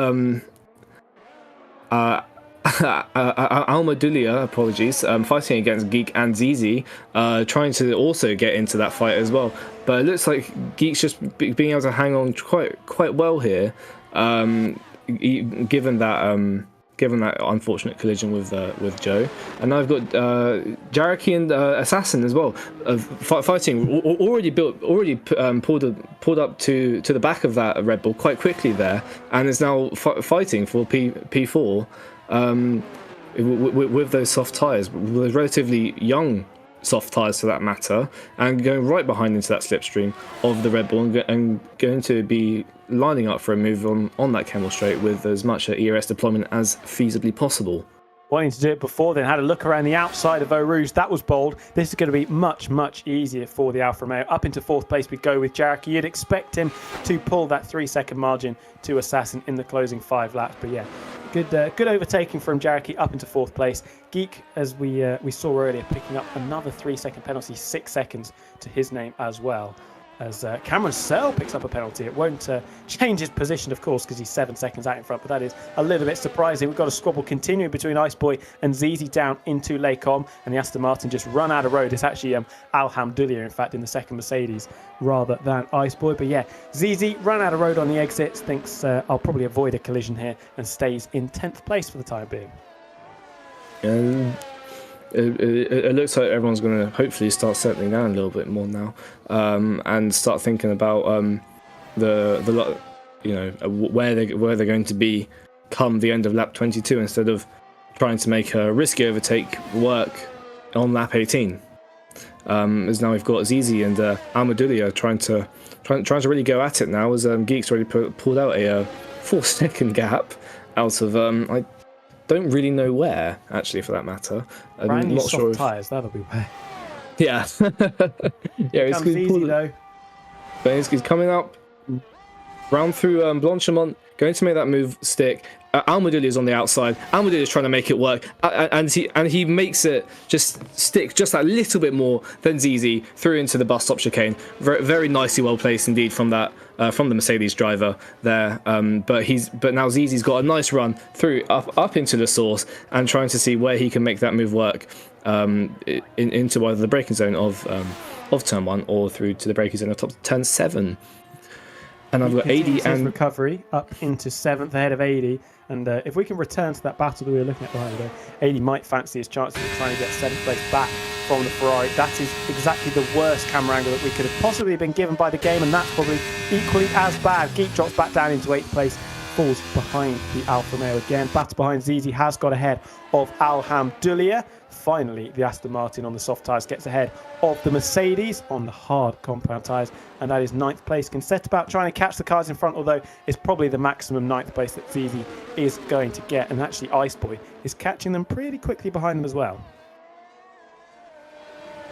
Almadulia, apologies, fighting against Geek and Zizi, trying to also get into that fight as well. But it looks like Geek's just being able to hang on quite well here, given that unfortunate collision with Joe. And now I've got Jaraki and Assassin as well, fighting. Already pulled up to the back of that Red Bull quite quickly there, and is now fighting for P4. With those soft tyres, with relatively young soft tyres for that matter, and going right behind into that slipstream of the Red Bull, and going to be lining up for a move on that Kemmel straight with as much ERS deployment as feasibly possible. wanting to do it before then. Had a look around the outside of Eau Rouge. That was bold. This is going to be much, much easier for the Alfa Romeo. Up into 4th place we go with Jareki. You'd expect him to pull that 3-second margin to Assassin in the closing 5 laps. But yeah, good overtaking from Jareki up into 4th place. Geek, as we saw earlier, picking up another 3-second penalty, 6 seconds to his name as well. As Cameron Searle picks up a penalty. It won't change his position, of course, because he's 7 seconds out in front, but that is a little bit surprising. We've got a squabble continuing between Iceboy and Zizi down into Lecom, and the Aston Martin just run out of road. It's actually Alhamdulillah, in fact, in the second Mercedes rather than Iceboy. But yeah, Zizi run out of road on the exits, thinks I'll probably avoid a collision here, and stays in 10th place for the time being. It looks like everyone's going to hopefully start settling down a little bit more now, and start thinking about the where they're going to be come the end of lap 22, instead of trying to make a risky overtake work on lap 18. As now we've got Zizi and Almadulia trying to really go at it now, as Geek's already pulled out a 4-second gap out of I don't really know where, actually, for that matter. Brand new not sure soft tyres, that'll be where. Yeah. Yeah, Comes easy though. But he's coming up, round through Blanchimont, going to make that move stick. Almadulia is on the outside. Almadulia is trying to make it work, and he makes it just stick just that little bit more than Zizi through into the bus stop chicane. Very, very nicely well placed indeed from the Mercedes driver there. But now Zizi's got a nice run through up into the source and trying to see where he can make that move work into either the braking zone of turn 1 or through to the braking zone of top turn 7. And I've got 80 and recovery up into 7th ahead of 80. And if we can return to that battle that we were looking at behind there, 80 might fancy his chances of trying to get 7th place back from the Ferrari. That is exactly the worst camera angle that we could have possibly been given by the game, and that's probably equally as bad. Geek drops back down into 8th place, falls behind the Alfa Romeo again. Battle behind Zizi has got ahead of Alhamdulillah. Finally, the Aston Martin on the soft tyres gets ahead of the Mercedes on the hard compound tyres, and that is 9th place. Can set about trying to catch the cars in front, although it's probably the maximum 9th place that Zizi is going to get, and actually Iceboy is catching them pretty quickly behind them as well.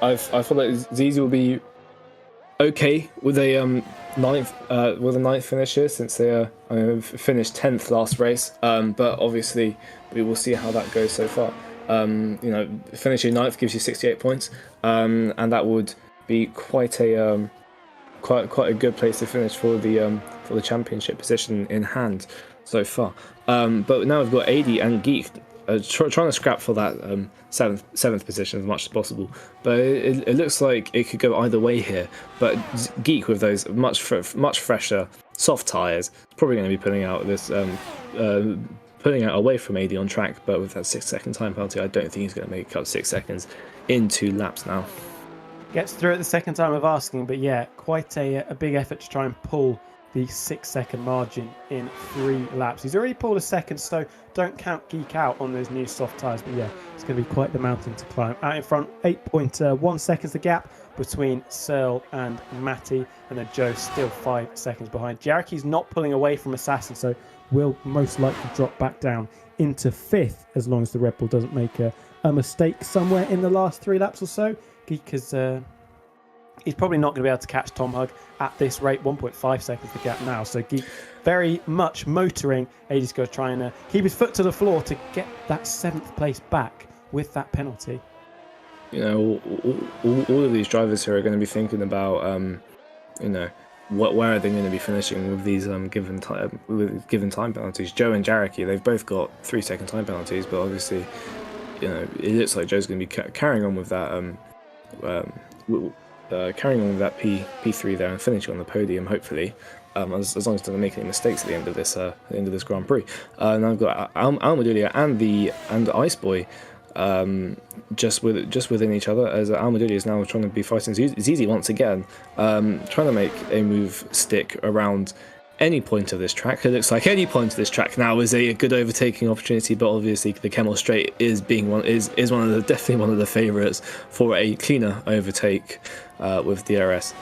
I feel like Zizi will be okay with a ninth finish here, since they finished 10th last race. But obviously we will see how that goes so far. Finishing 9th gives you 68 points, and that would be quite a good place to finish for the championship position in hand so far. But now we've got 80 and Geek trying to scrap for that 7th position as much as possible. But it looks like it could go either way here. But Geek, with those much fresher soft tyres, probably going to be putting out this. Putting out away from 80 on track, but with that 6-second time penalty, I don't think he's going to make up 6 seconds in 2 laps now. Gets through it the second time of asking, but yeah, quite a big effort to try and pull the 6-second margin in 3 laps. He's already pulled a second, so don't count Geek out on those new soft tyres, but yeah, it's going to be quite the mountain to climb. Out in front, 8.1 seconds the gap between Searle and Matty, and then Joe still 5 seconds behind. Jareki's not pulling away from Assassin, so will most likely drop back down into 5th as long as the Red Bull doesn't make a mistake somewhere in the last 3 laps or so. Geek is he's probably not going to be able to catch Tom Hug at this rate. 1.5 seconds the gap now, so Geek very much motoring. Aidy's going to try and keep his foot to the floor to get that 7th place back with that penalty. All of these drivers here are going to be thinking about where are they going to be finishing with these given time penalties. Joe and Jareki, they've both got 3-second time penalties, but obviously, it looks like Joe's going to be carrying on with that P3 there and finishing on the podium, hopefully, as long as he doesn't make any mistakes at the end of this Grand Prix. And I've got Almadulia and Iceboy just within each other, as Almadulia is now trying to be fighting Zizi once again, trying to make a move stick around any point of this track. It looks like any point of this track now is a good overtaking opportunity, but obviously the Kemmel Straight is definitely one of the favourites for a cleaner overtake with DRS.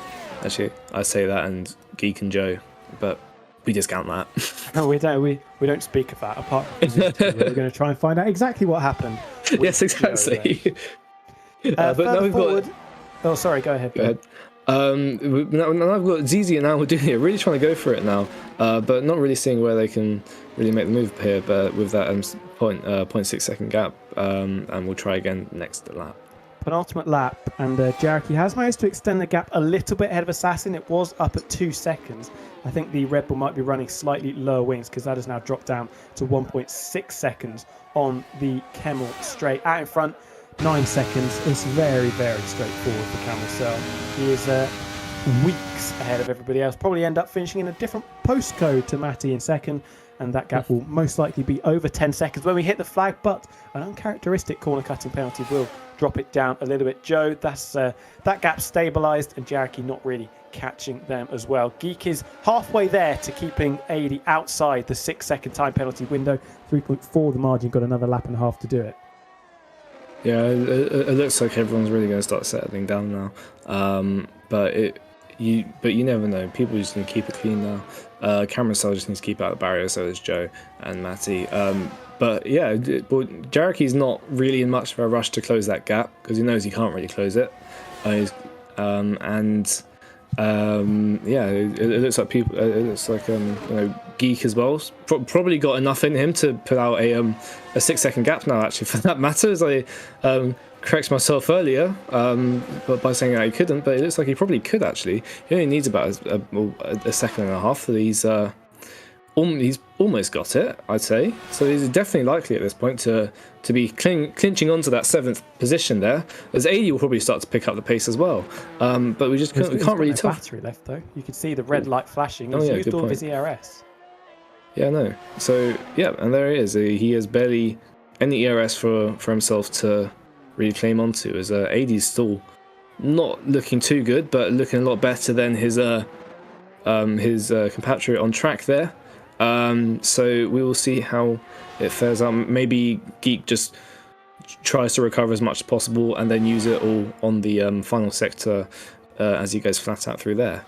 Actually, I say that and Geek and Joe, but we discount that. No, we don't. We don't speak of that. Apart from we're going to try and find out exactly what happened. Yes, exactly. But further now we've forward. got. Oh, sorry. Go ahead. Go ahead. Now I've got Zizi and Almadunia really trying to go for it now, but not really seeing where they can really make the move here. But with that 0.6 second gap, and we'll try again next lap. Penultimate lap, and Jaraki has managed to extend the gap a little bit ahead of Assassin. It was up at 2 seconds. I think the Red Bull might be running slightly lower wings because that has now dropped down to 1.6 seconds on the Kemmel straight. Out in front, 9 seconds. It's very, very straightforward for Camel Cell. He is weeks ahead of everybody else. Probably end up finishing in a different postcode to Matty in second, and that gap will most likely be over 10 seconds when we hit the flag, but an uncharacteristic corner cutting penalty will drop it down a little bit. Joe, that's that gap stabilised, and Jaraki not really catching them as well. Geek is halfway there to keeping 80 outside the 6 second time penalty window. 3.4 the margin, got another lap and a half to do it. Yeah, it looks like everyone's really going to start settling down now. But you never know. People just going to keep it clean now. Cameron Cell just needs to keep out the barrier, so does Joe and Matty. But yeah, Jaraki's not really in much of a rush to close that gap because he knows he can't really close it. Yeah, it looks like people. It looks like Geek as well. Probably got enough in him to put out a 6 second gap now. Actually, for that matter, as I correct myself earlier, but by saying that he couldn't. But it looks like he probably could actually. He only needs about a second and a half for these. He's almost got it, I'd say. So he's definitely likely at this point to be clinching onto that 7th position there. As 80 will probably start to pick up the pace as well. But we can't really tell. Battery left though. You can see the red light flashing. He's used all of his ERS. Yeah, no. So yeah, and there he is. He has barely any ERS for himself to really claim onto. As 80's still not looking too good, but looking a lot better than his compatriot on track there. So we will see how it fares out. Maybe Geek just tries to recover as much as possible and then use it all on the final sector as he goes flat out through there.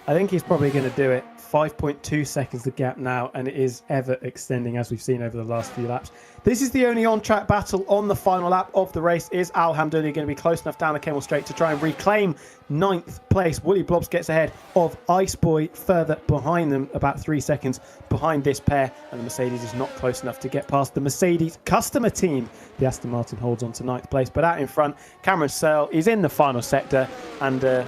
I think he's probably going to do it. 5.2 seconds the gap now, and it is ever extending as we've seen over the last few laps. This is the only on-track battle on the final lap of the race. Is Alhamdulillah going to be close enough down the Kemmel Straight to try and reclaim 9th place? Woolly Blobs gets ahead of Ice Boy further behind them, about 3 seconds behind this pair, and the Mercedes is not close enough to get past the Mercedes customer team. The Aston Martin holds on to 9th place, but out in front, Cameron Searle is in the final sector, and the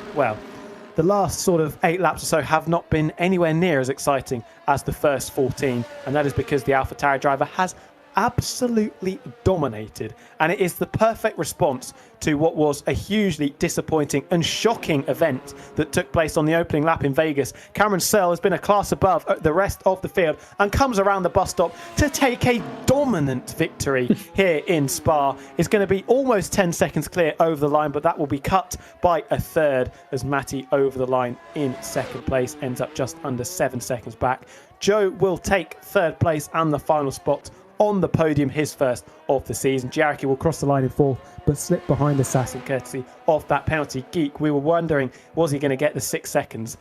last sort of 8 laps or so have not been anywhere near as exciting as the first 14, and that is because the AlphaTauri driver has absolutely dominated, and it is the perfect response to what was a hugely disappointing and shocking event that took place on the opening lap in Vegas. Cameron Searle has been a class above the rest of the field and comes around the bus stop to take a dominant victory here in Spa. It's going to be almost 10 seconds clear over the line, but that will be cut by a third as Matty over the line in second place ends up just under 7 seconds back. Joe will take third place and the final spot on the podium, his first of the season. Jaraki will cross the line in fourth, but slip behind Assassin courtesy of that penalty. Geek, we were wondering, was he going to get the 6 seconds?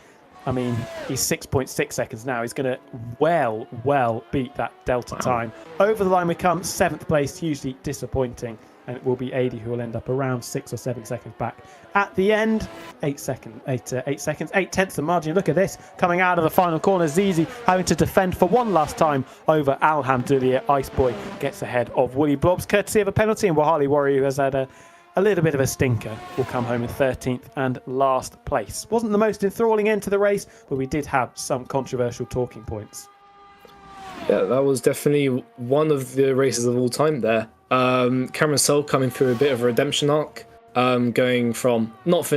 I mean, he's 6.6 seconds now. He's going to well beat that Delta time. Over the line we come, 7th place, hugely disappointing. And it will be 80 who will end up around 6 or 7 seconds back. At the end, 8 tenths the margin. Look at this, coming out of the final corner. Zizi having to defend for one last time over Alhamdulillah. Ice Boy gets ahead of Woolly Blobs, courtesy of a penalty, and Wahali Warrior, who has had a little bit of a stinker, will come home in 13th and last place. Wasn't the most enthralling end to the race, but we did have some controversial talking points. Yeah, that was definitely one of the races of all time there. Cameron Searle coming through a bit of a redemption arc, going from not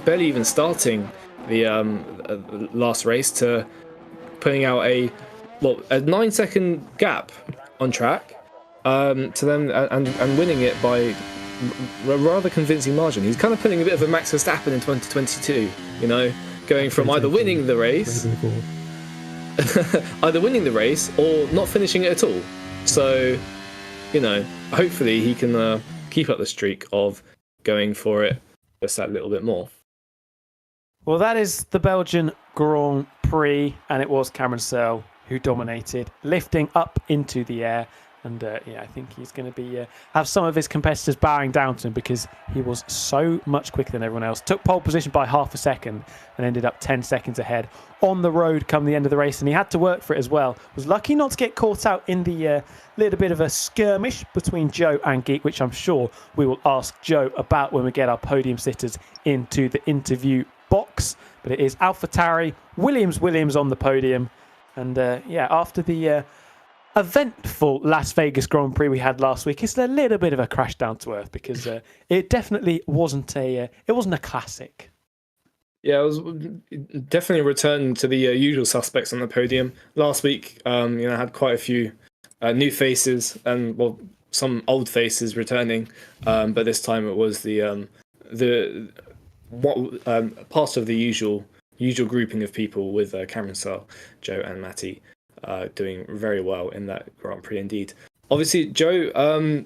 barely even starting the last race to putting out a 9-second gap on track to them and winning it by a rather convincing margin. He's kind of putting a bit of a Max Verstappen in 2022, going from either winning the race or not finishing it at all. So hopefully he can keep up the streak of going for it just that little bit more. Well, that is the Belgian Grand Prix, and it was Cameron Searle who dominated, lifting up into the air. And I think he's going to be have some of his competitors bowing down to him because he was so much quicker than everyone else. Took pole position by half a second and ended up 10 seconds ahead on the road come the end of the race. And he had to work for it as well. Was lucky not to get caught out in the little bit of a skirmish between Joe and Geek, which I'm sure we will ask Joe about when we get our podium sitters into the interview box. But it is AlphaTauri, Williams on the podium. And after the eventful Las Vegas Grand Prix we had last week, it's a little bit of a crash down to earth because it definitely wasn't a classic. Yeah, it was definitely a return to the usual suspects on the podium. Last week, had quite a few new faces and some old faces returning, but this time it was part of the usual grouping of people with Cameron Searle, Joe, and Matty. Doing very well in that Grand Prix indeed. Obviously, Joe,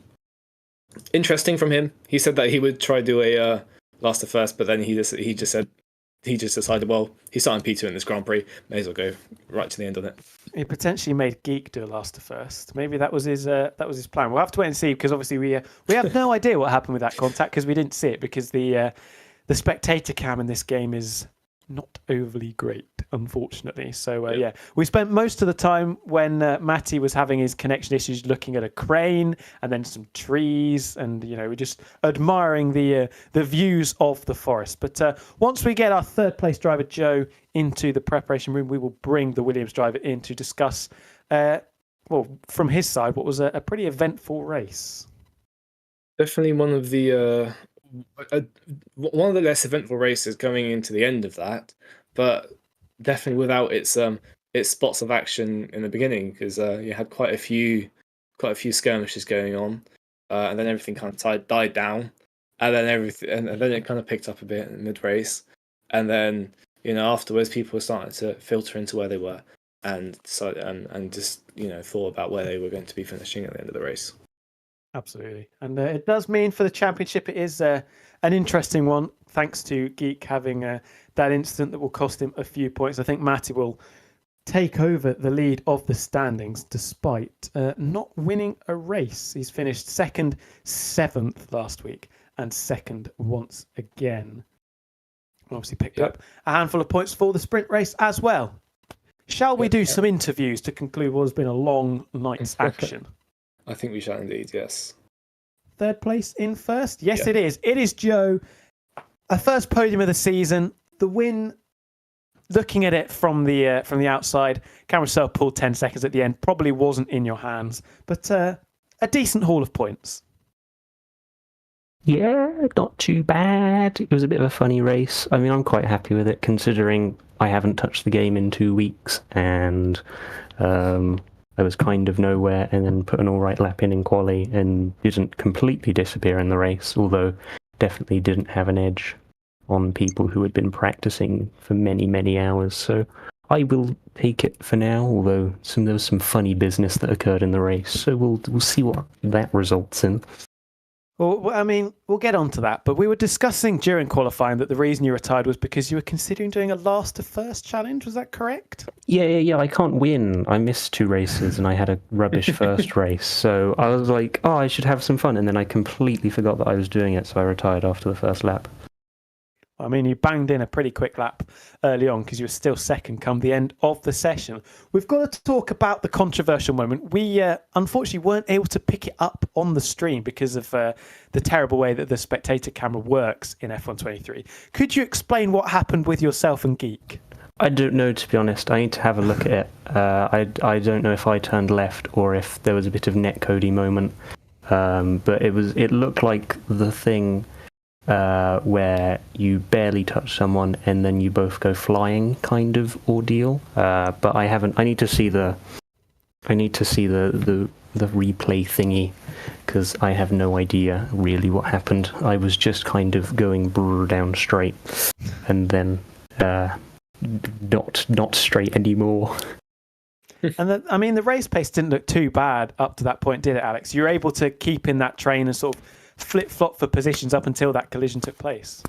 interesting from him. He said that he would try to do a last to first, but then he just decided, well, he's starting P2 in this Grand Prix, may as well go right to the end of it. He potentially made Geek do a last to first. Maybe that was his plan. We'll have to wait and see because obviously we have no idea what happened with that contact because we didn't see it because the spectator cam in this game is not overly great, unfortunately. So, we spent most of the time when Matty was having his connection issues looking at a crane and then some trees and, we're just admiring the views of the forest. But once we get our third place driver, Joe, into the preparation room, we will bring the Williams driver in to discuss, from his side, what was a pretty eventful race. Definitely one of the less eventful races going into the end of that, but definitely without its spots of action in the beginning because you had quite a few skirmishes going on, and then everything kind of died down, and then it kind of picked up a bit in mid race, and then afterwards people were starting to filter into where they were and just thought about where they were going to be finishing at the end of the race. Absolutely. And it does mean for the championship, it is an interesting one, thanks to Geek having that incident that will cost him a few points. I think Matty will take over the lead of the standings despite not winning a race. He's finished second, 7th last week, and second once again. Obviously picked up a handful of points for the sprint race as well. Shall we do some interviews to conclude what has been a long night's action? I think we shall indeed, yes. Third place in first? Yes, it is. It is Joe. A first podium of the season. The win, looking at it from the outside, Cameron Searle pulled 10 seconds at the end. Probably wasn't in your hands, but a decent haul of points. Yeah, not too bad. It was a bit of a funny race. I mean, I'm quite happy with it considering I haven't touched the game in 2 weeks and I was kind of nowhere and then put an all right lap in quali and didn't completely disappear in the race, although definitely didn't have an edge on people who had been practicing for many, many hours. So I will take it for now, although there was some funny business that occurred in the race. So we'll see what that results in. Well, I mean, we'll get on to that, but we were discussing during qualifying that the reason you retired was because you were considering doing a last to first challenge. Was that correct? Yeah. I can't win. I missed 2 races and I had a rubbish first race. So I was like, I should have some fun. And then I completely forgot that I was doing it. So I retired after the first lap. I mean, you banged in a pretty quick lap early on because you were still second come the end of the session. We've got to talk about the controversial moment. We unfortunately weren't able to pick it up on the stream because of the terrible way that the spectator camera works in F1 23. Could you explain what happened with yourself and Geek? I don't know, to be honest. I need to have a look at it. I don't know if I turned left or if there was a bit of netcodey moment. But it looked like the thing where you barely touch someone and then you both go flying kind of ordeal. But I haven't. I need to see the replay thingy because I have no idea really what happened. I was just kind of going down straight and then not straight anymore. And the race pace didn't look too bad up to that point, did it, Alex? You were able to keep in that train and sort of flip-flop for positions up until that collision took place.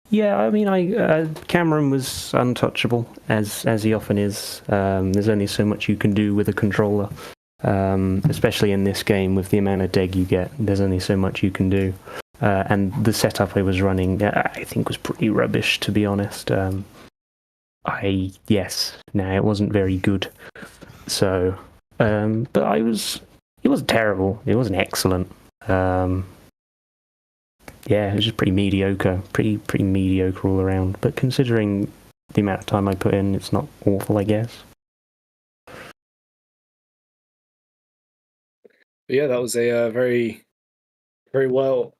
Yeah, I mean, Cameron was untouchable, as he often is. There's only so much you can do with a controller, especially in this game with the amount of deg you get. There's only so much you can do. And the setup I was running, I think, was pretty rubbish, to be honest. It wasn't very good. So, but it wasn't terrible. It wasn't excellent. Yeah, it was just pretty mediocre, pretty mediocre all around. But considering the amount of time I put in, it's not awful, I guess. Yeah, that was a very, very well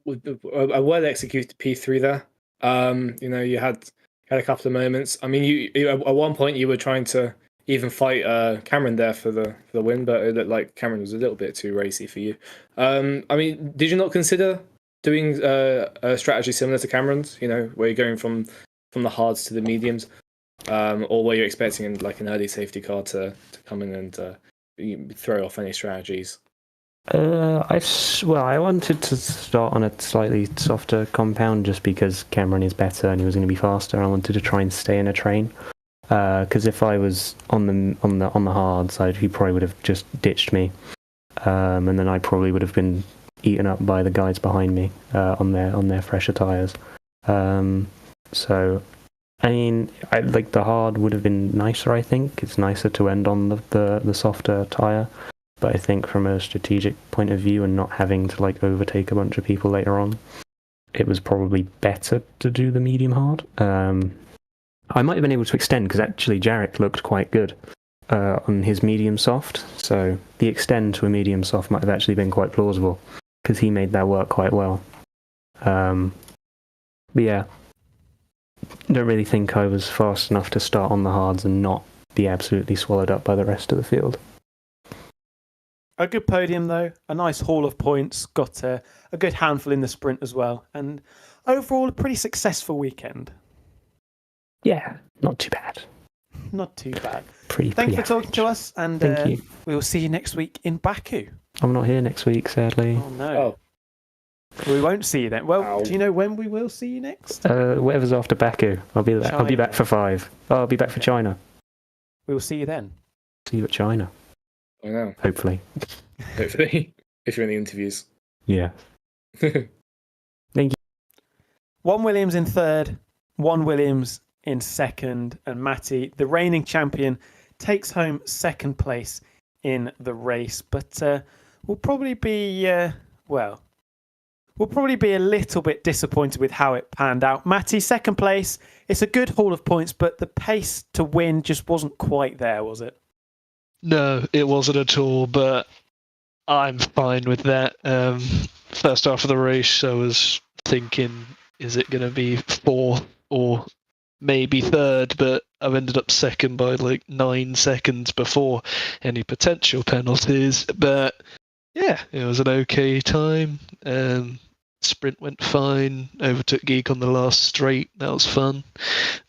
executed P3 there. You had a couple of moments. I mean, you at one point you were trying to even fight Cameron there for the win, but it looked like Cameron was a little bit too racy for you. I mean, did you not consider doing a strategy similar to Cameron's? Where you're going from the hards to the mediums, or were you expecting like an early safety car to come in and throw off any strategies? I wanted to start on a slightly softer compound just because Cameron is better and he was going to be faster. I wanted to try and stay in a train because if I was on the hard side, he probably would have just ditched me, and then I probably would have been eaten up by the guys behind me on their fresher tires. So, I mean, the hard would have been nicer. I think it's nicer to end on the softer tire. But I think from a strategic point of view and not having to overtake a bunch of people later on, it was probably better to do the medium hard. I might have been able to extend because actually Jarek looked quite good on his medium soft. So the extend to a medium soft might have actually been quite plausible because he made that work quite well. But yeah, don't really think I was fast enough to start on the hards and not be absolutely swallowed up by the rest of the field. A good podium, though. A nice haul of points. Got a good handful in the sprint as well. And overall, a pretty successful weekend. Yeah, not too bad. Not too bad. Thanks for talking to us. And Thank you. We will see you next week in Baku. I'm not here next week, sadly. Oh, no. We won't see you then. Well, do you know when we will see you next? Whatever's after Baku. I'll be there. I'll be back for 5. Oh, I'll be back for China. We will see you then. See you at China. I know. Hopefully. Hopefully. If you're in the interviews. Yeah. Thank you. 1 Williams in third, 1 Williams in second, and Matty, the reigning champion, takes home second place in the race. But we'll probably be a little bit disappointed with how it panned out. Matty, second place. It's a good haul of points, but the pace to win just wasn't quite there, was it? No, it wasn't at all, but I'm fine with that. First half of the race, I was thinking, is it going to be 4th or maybe 3rd? But I've ended up 2nd by 9 seconds before any potential penalties. But yeah, it was an okay time. Sprint went fine. Overtook Geek on the last straight. That was fun.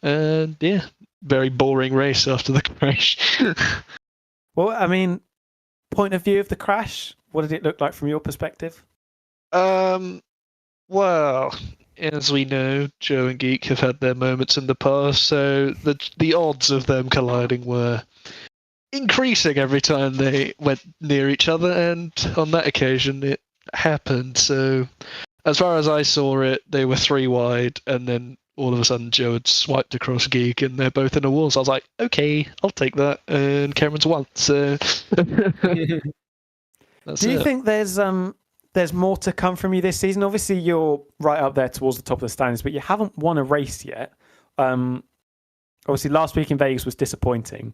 And yeah, very boring race after the crash. Well, I mean, point of view of the crash, what did it look like from your perspective? Well, as we know, Joe and Geek have had their moments in the past, so the odds of them colliding were increasing every time they went near each other, and on that occasion it happened. So, as far as I saw it, they were 3 wide, and then all of a sudden Joe had swiped across Geek and they're both in a wall. So I was like, okay, I'll take that. And Cameron's won. So Do you think there's more to come from you this season? Obviously, you're right up there towards the top of the standings, but you haven't won a race yet. Obviously, last week in Vegas was disappointing.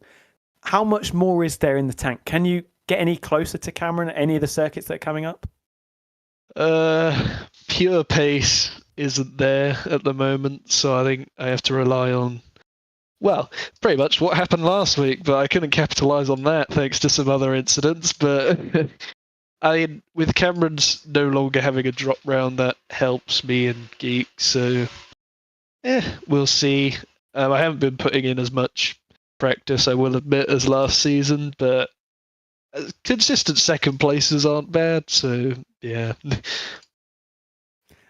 How much more is there in the tank? Can you get any closer to Cameron at any of the circuits that are coming up? Pure pace isn't there at the moment, so I think I have to rely on, well, pretty much what happened last week, but I couldn't capitalise on that thanks to some other incidents. But I mean, with Cameron's no longer having a drop round, that helps me and Geek, so we'll see. I haven't been putting in as much practice, I will admit, as last season, but consistent second places aren't bad, so yeah.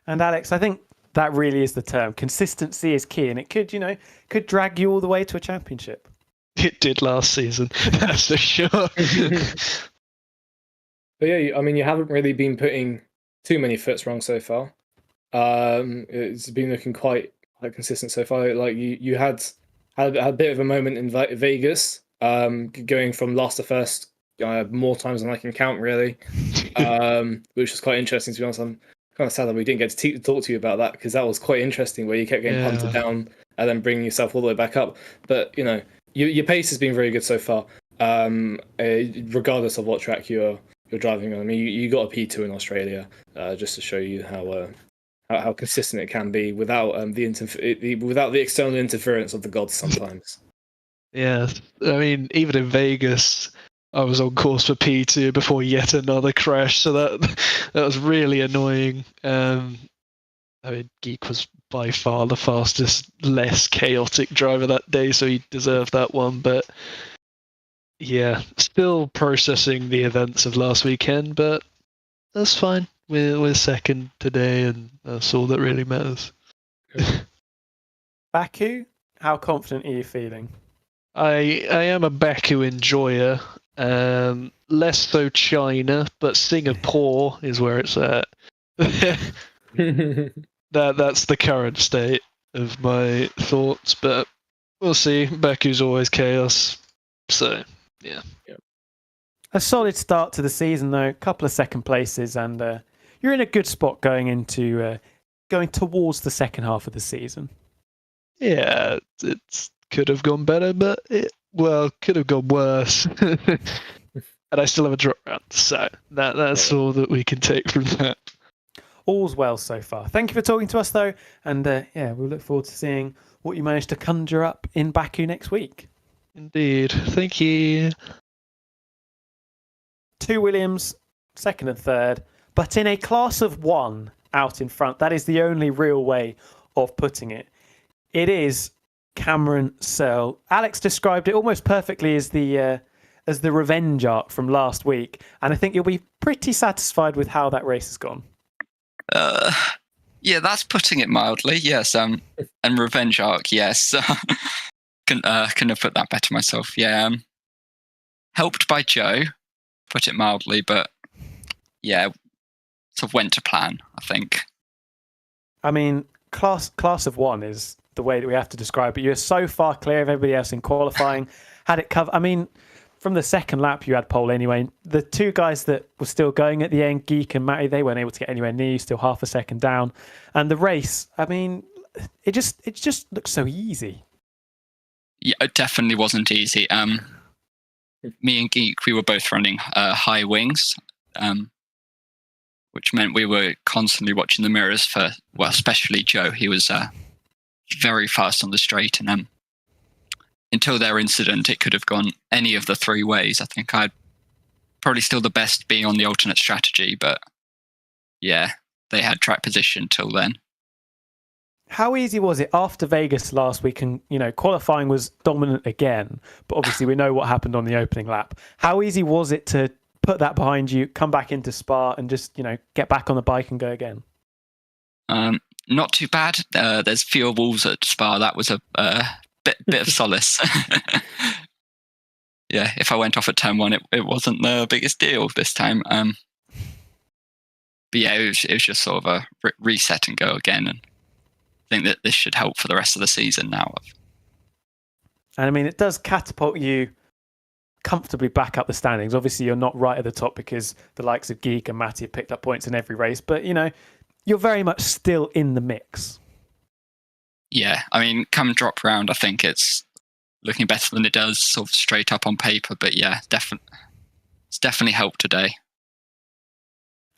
And Alex, I think That really is the term. Consistency is key, and it could drag you all the way to a championship. It did last season, that's for sure. But yeah, I mean, you haven't really been putting too many foots wrong so far. It's been looking quite consistent so far. Like you had a bit of a moment in Vegas, going from last to first more times than I can count, really, which was quite interesting, to be honest. I'm kind of sad that we didn't get to talk to you about that, because that was quite interesting, where you kept getting punted down and then bringing yourself all the way back up. But your pace has been very good so far, regardless of what track you're driving on. I mean, you got a P2 in Australia, just to show you how consistent it can be without the external interference of the gods sometimes. Yeah, I mean, even in Vegas, I was on course for P2 before yet another crash, so that was really annoying. I mean, Geek was by far the fastest, less chaotic driver that day, so he deserved that one. But yeah, still processing the events of last weekend, but that's fine. We're second today, and that's all that really matters. Baku, how confident are you feeling? I am a Baku enjoyer. Less so China, but Singapore is where it's at. That's the current state of my thoughts, but we'll see. Baku's always chaos, so yeah. A solid start to the season, though. A couple of second places, and you're in a good spot going towards the second half of the season. Yeah, it could have gone better, but could have gone worse. And I still have a drop round, so that's all that we can take from that. All's well so far. Thank you for talking to us, though, and we'll look forward to seeing what you manage to conjure up in Baku next week. Indeed. Thank you. 2 Williams, second and third, but in a class of one out in front. That is the only real way of putting it. It is Cameron Searle. Alex described it almost perfectly as the revenge arc from last week, and I think you'll be pretty satisfied with how that race has gone. Yeah, that's putting it mildly. Yes, and revenge arc. Yes, couldn't have put that better myself. Yeah, helped by Joe, put it mildly, but yeah, sort of went to plan, I think. I mean, class of one is the way that we have to describe it. You're so far clear of everybody else in qualifying. Had it covered. I mean, from the second lap, you had pole anyway. The two guys that were still going at the end, Geek and Matty, they weren't able to get anywhere near you, still half a second down. And the race, I mean, it just looks so easy. Yeah, it definitely wasn't easy. Me and Geek, we were both running high wings, which meant we were constantly watching the mirrors for, well, especially Joe. He was very fast on the straight, and until their incident, it could have gone any of the three ways. I think I'd probably still the best being on the alternate strategy, but yeah, they had track position till then. How easy was it after Vegas last week? And, qualifying was dominant again, but obviously we know what happened on the opening lap. How easy was it to put that behind you, come back into Spa and just, get back on the bike and go again? Not too bad. There's fewer walls at Spa. That was a bit of solace. Yeah, if I went off at turn one, it wasn't the biggest deal this time. But yeah, it was just sort of a reset and go again. And I think that this should help for the rest of the season now. And I mean, it does catapult you comfortably back up the standings. Obviously, you're not right at the top because the likes of Geek and Matty have picked up points in every race, but you're very much still in the mix. Yeah, I mean, come drop round, I think it's looking better than it does sort of straight up on paper. But yeah, it's definitely helped today.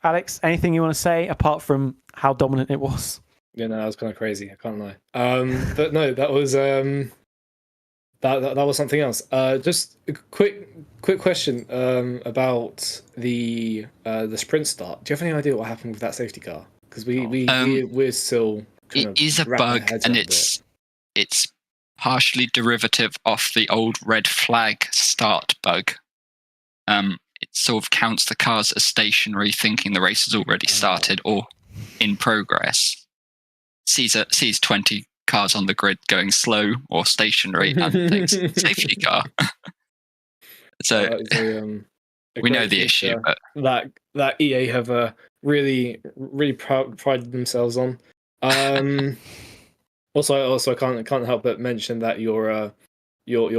Alex, anything you want to say apart from how dominant it was? Yeah, no, that was kind of crazy. I can't lie. But no, that was that was something else. Just a quick question about the sprint start. Do you have any idea what happened with that safety car? Because we're still. It is a bug, and it's partially derivative off the old red flag start bug. It sort of counts the cars as stationary, thinking the race has already started or in progress. sees 20 cars on the grid going slow or stationary and thinks safety car. So we know the issue, but that EA have really prided themselves on. Also, I can't help but mention that your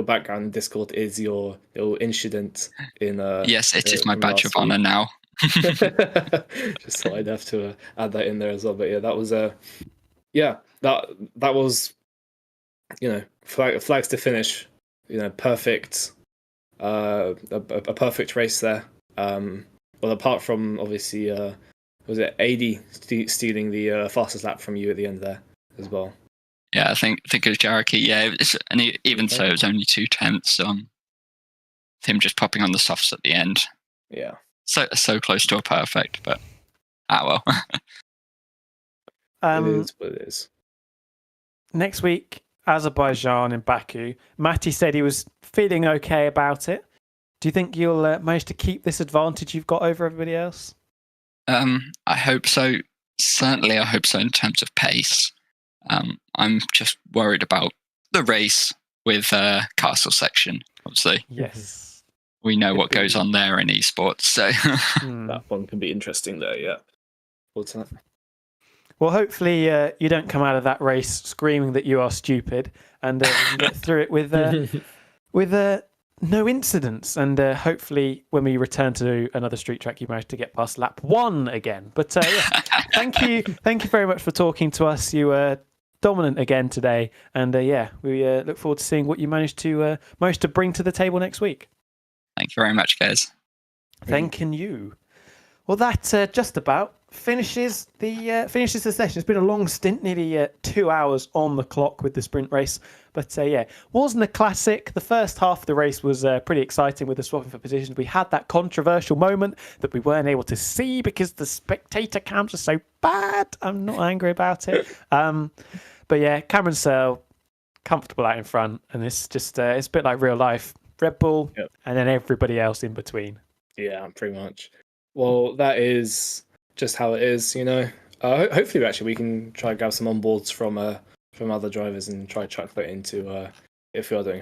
background in Discord is your little incident in. yes, it is my from badge of last week. honor now. Just thought I'd have to add that in there as well. But yeah, that was that was flags to finish. Perfect. A perfect race there. Well, apart from obviously, was it AD stealing the fastest lap from you at the end there as well? Yeah, I think it was Jareki. Yeah, even so, it was only 2/10 on him just popping on the softs at the end. Yeah. So close to a perfect, but well. It is what it is. Next week, Azerbaijan in Baku. Matty said he was feeling okay about it. Do you think you'll manage to keep this advantage you've got over everybody else? I hope so. Certainly, I hope so in terms of pace. I'm just worried about the race with Castle Section, obviously. Yes. We know what goes on there in esports, so that one can be interesting there, yeah. What's that? Well, hopefully you don't come out of that race screaming that you are stupid, and you can get through it with no incidents. And hopefully, when we return to another street track, you manage to get past lap 1 again. But yeah, thank you very much for talking to us. You were dominant again today, and yeah, we look forward to seeing what you manage to bring to the table next week. Thank you very much, guys. Thanking you. Well, that just about finishes the session. It's been a long stint, nearly 2 hours on the clock with the sprint race. But yeah, wasn't a classic. The first half of the race was pretty exciting with the swapping for positions. We had that controversial moment that we weren't able to see because the spectator cams are so bad. I'm not angry about it. But yeah, Cameron Searle, comfortable out in front. And it's just, it's a bit like real life. Red Bull, and then everybody else in between. Yeah, pretty much. Well, that is just how it is, Hopefully, actually, we can try to grab some onboards from other drivers and try to chuck that into if we are doing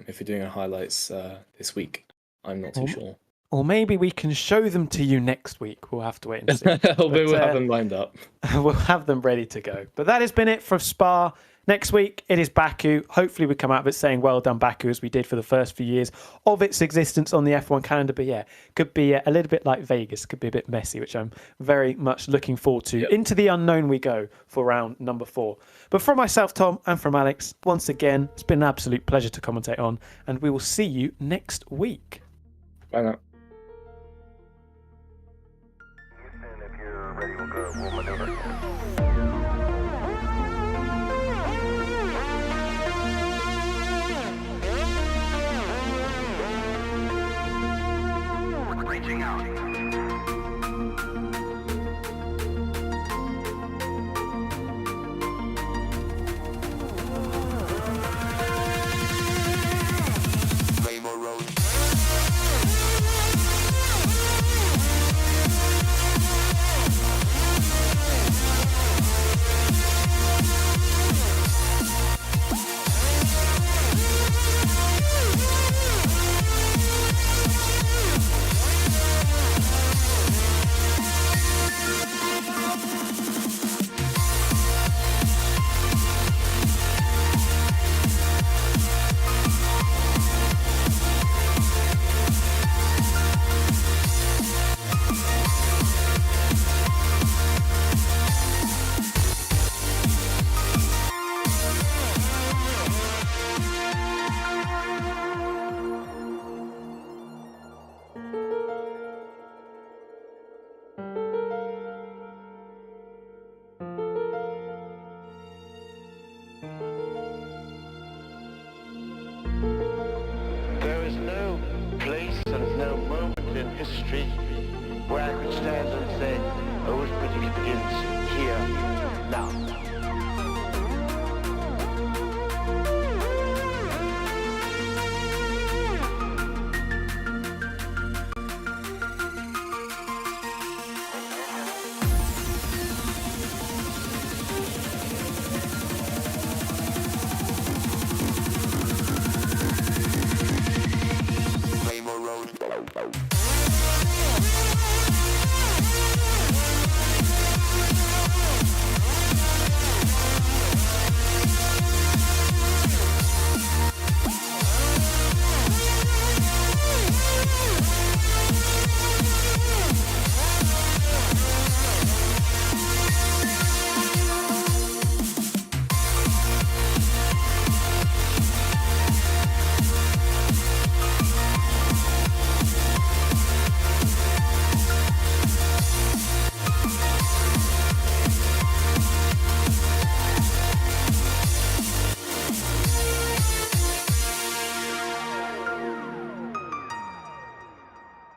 if we're doing highlights this week. I'm not too sure. Or maybe we can show them to you next week. We'll have to wait and see. We'll have them lined up. We'll have them ready to go. But that has been it for Spa. Next week, it is Baku. Hopefully, we come out of it saying well done, Baku, as we did for the first few years of its existence on the F1 calendar. But yeah, could be a little bit like Vegas. Could be a bit messy, which I'm very much looking forward to. Yep. Into the unknown we go for round number 4. But from myself, Tom, and from Alex, once again, it's been an absolute pleasure to commentate on. And we will see you next week. Bye now. If you're ready, we'll maneuver. Reaching out. Rainbow Road. There is no place and no moment in history where I could stand and say, oh, British begins here, now.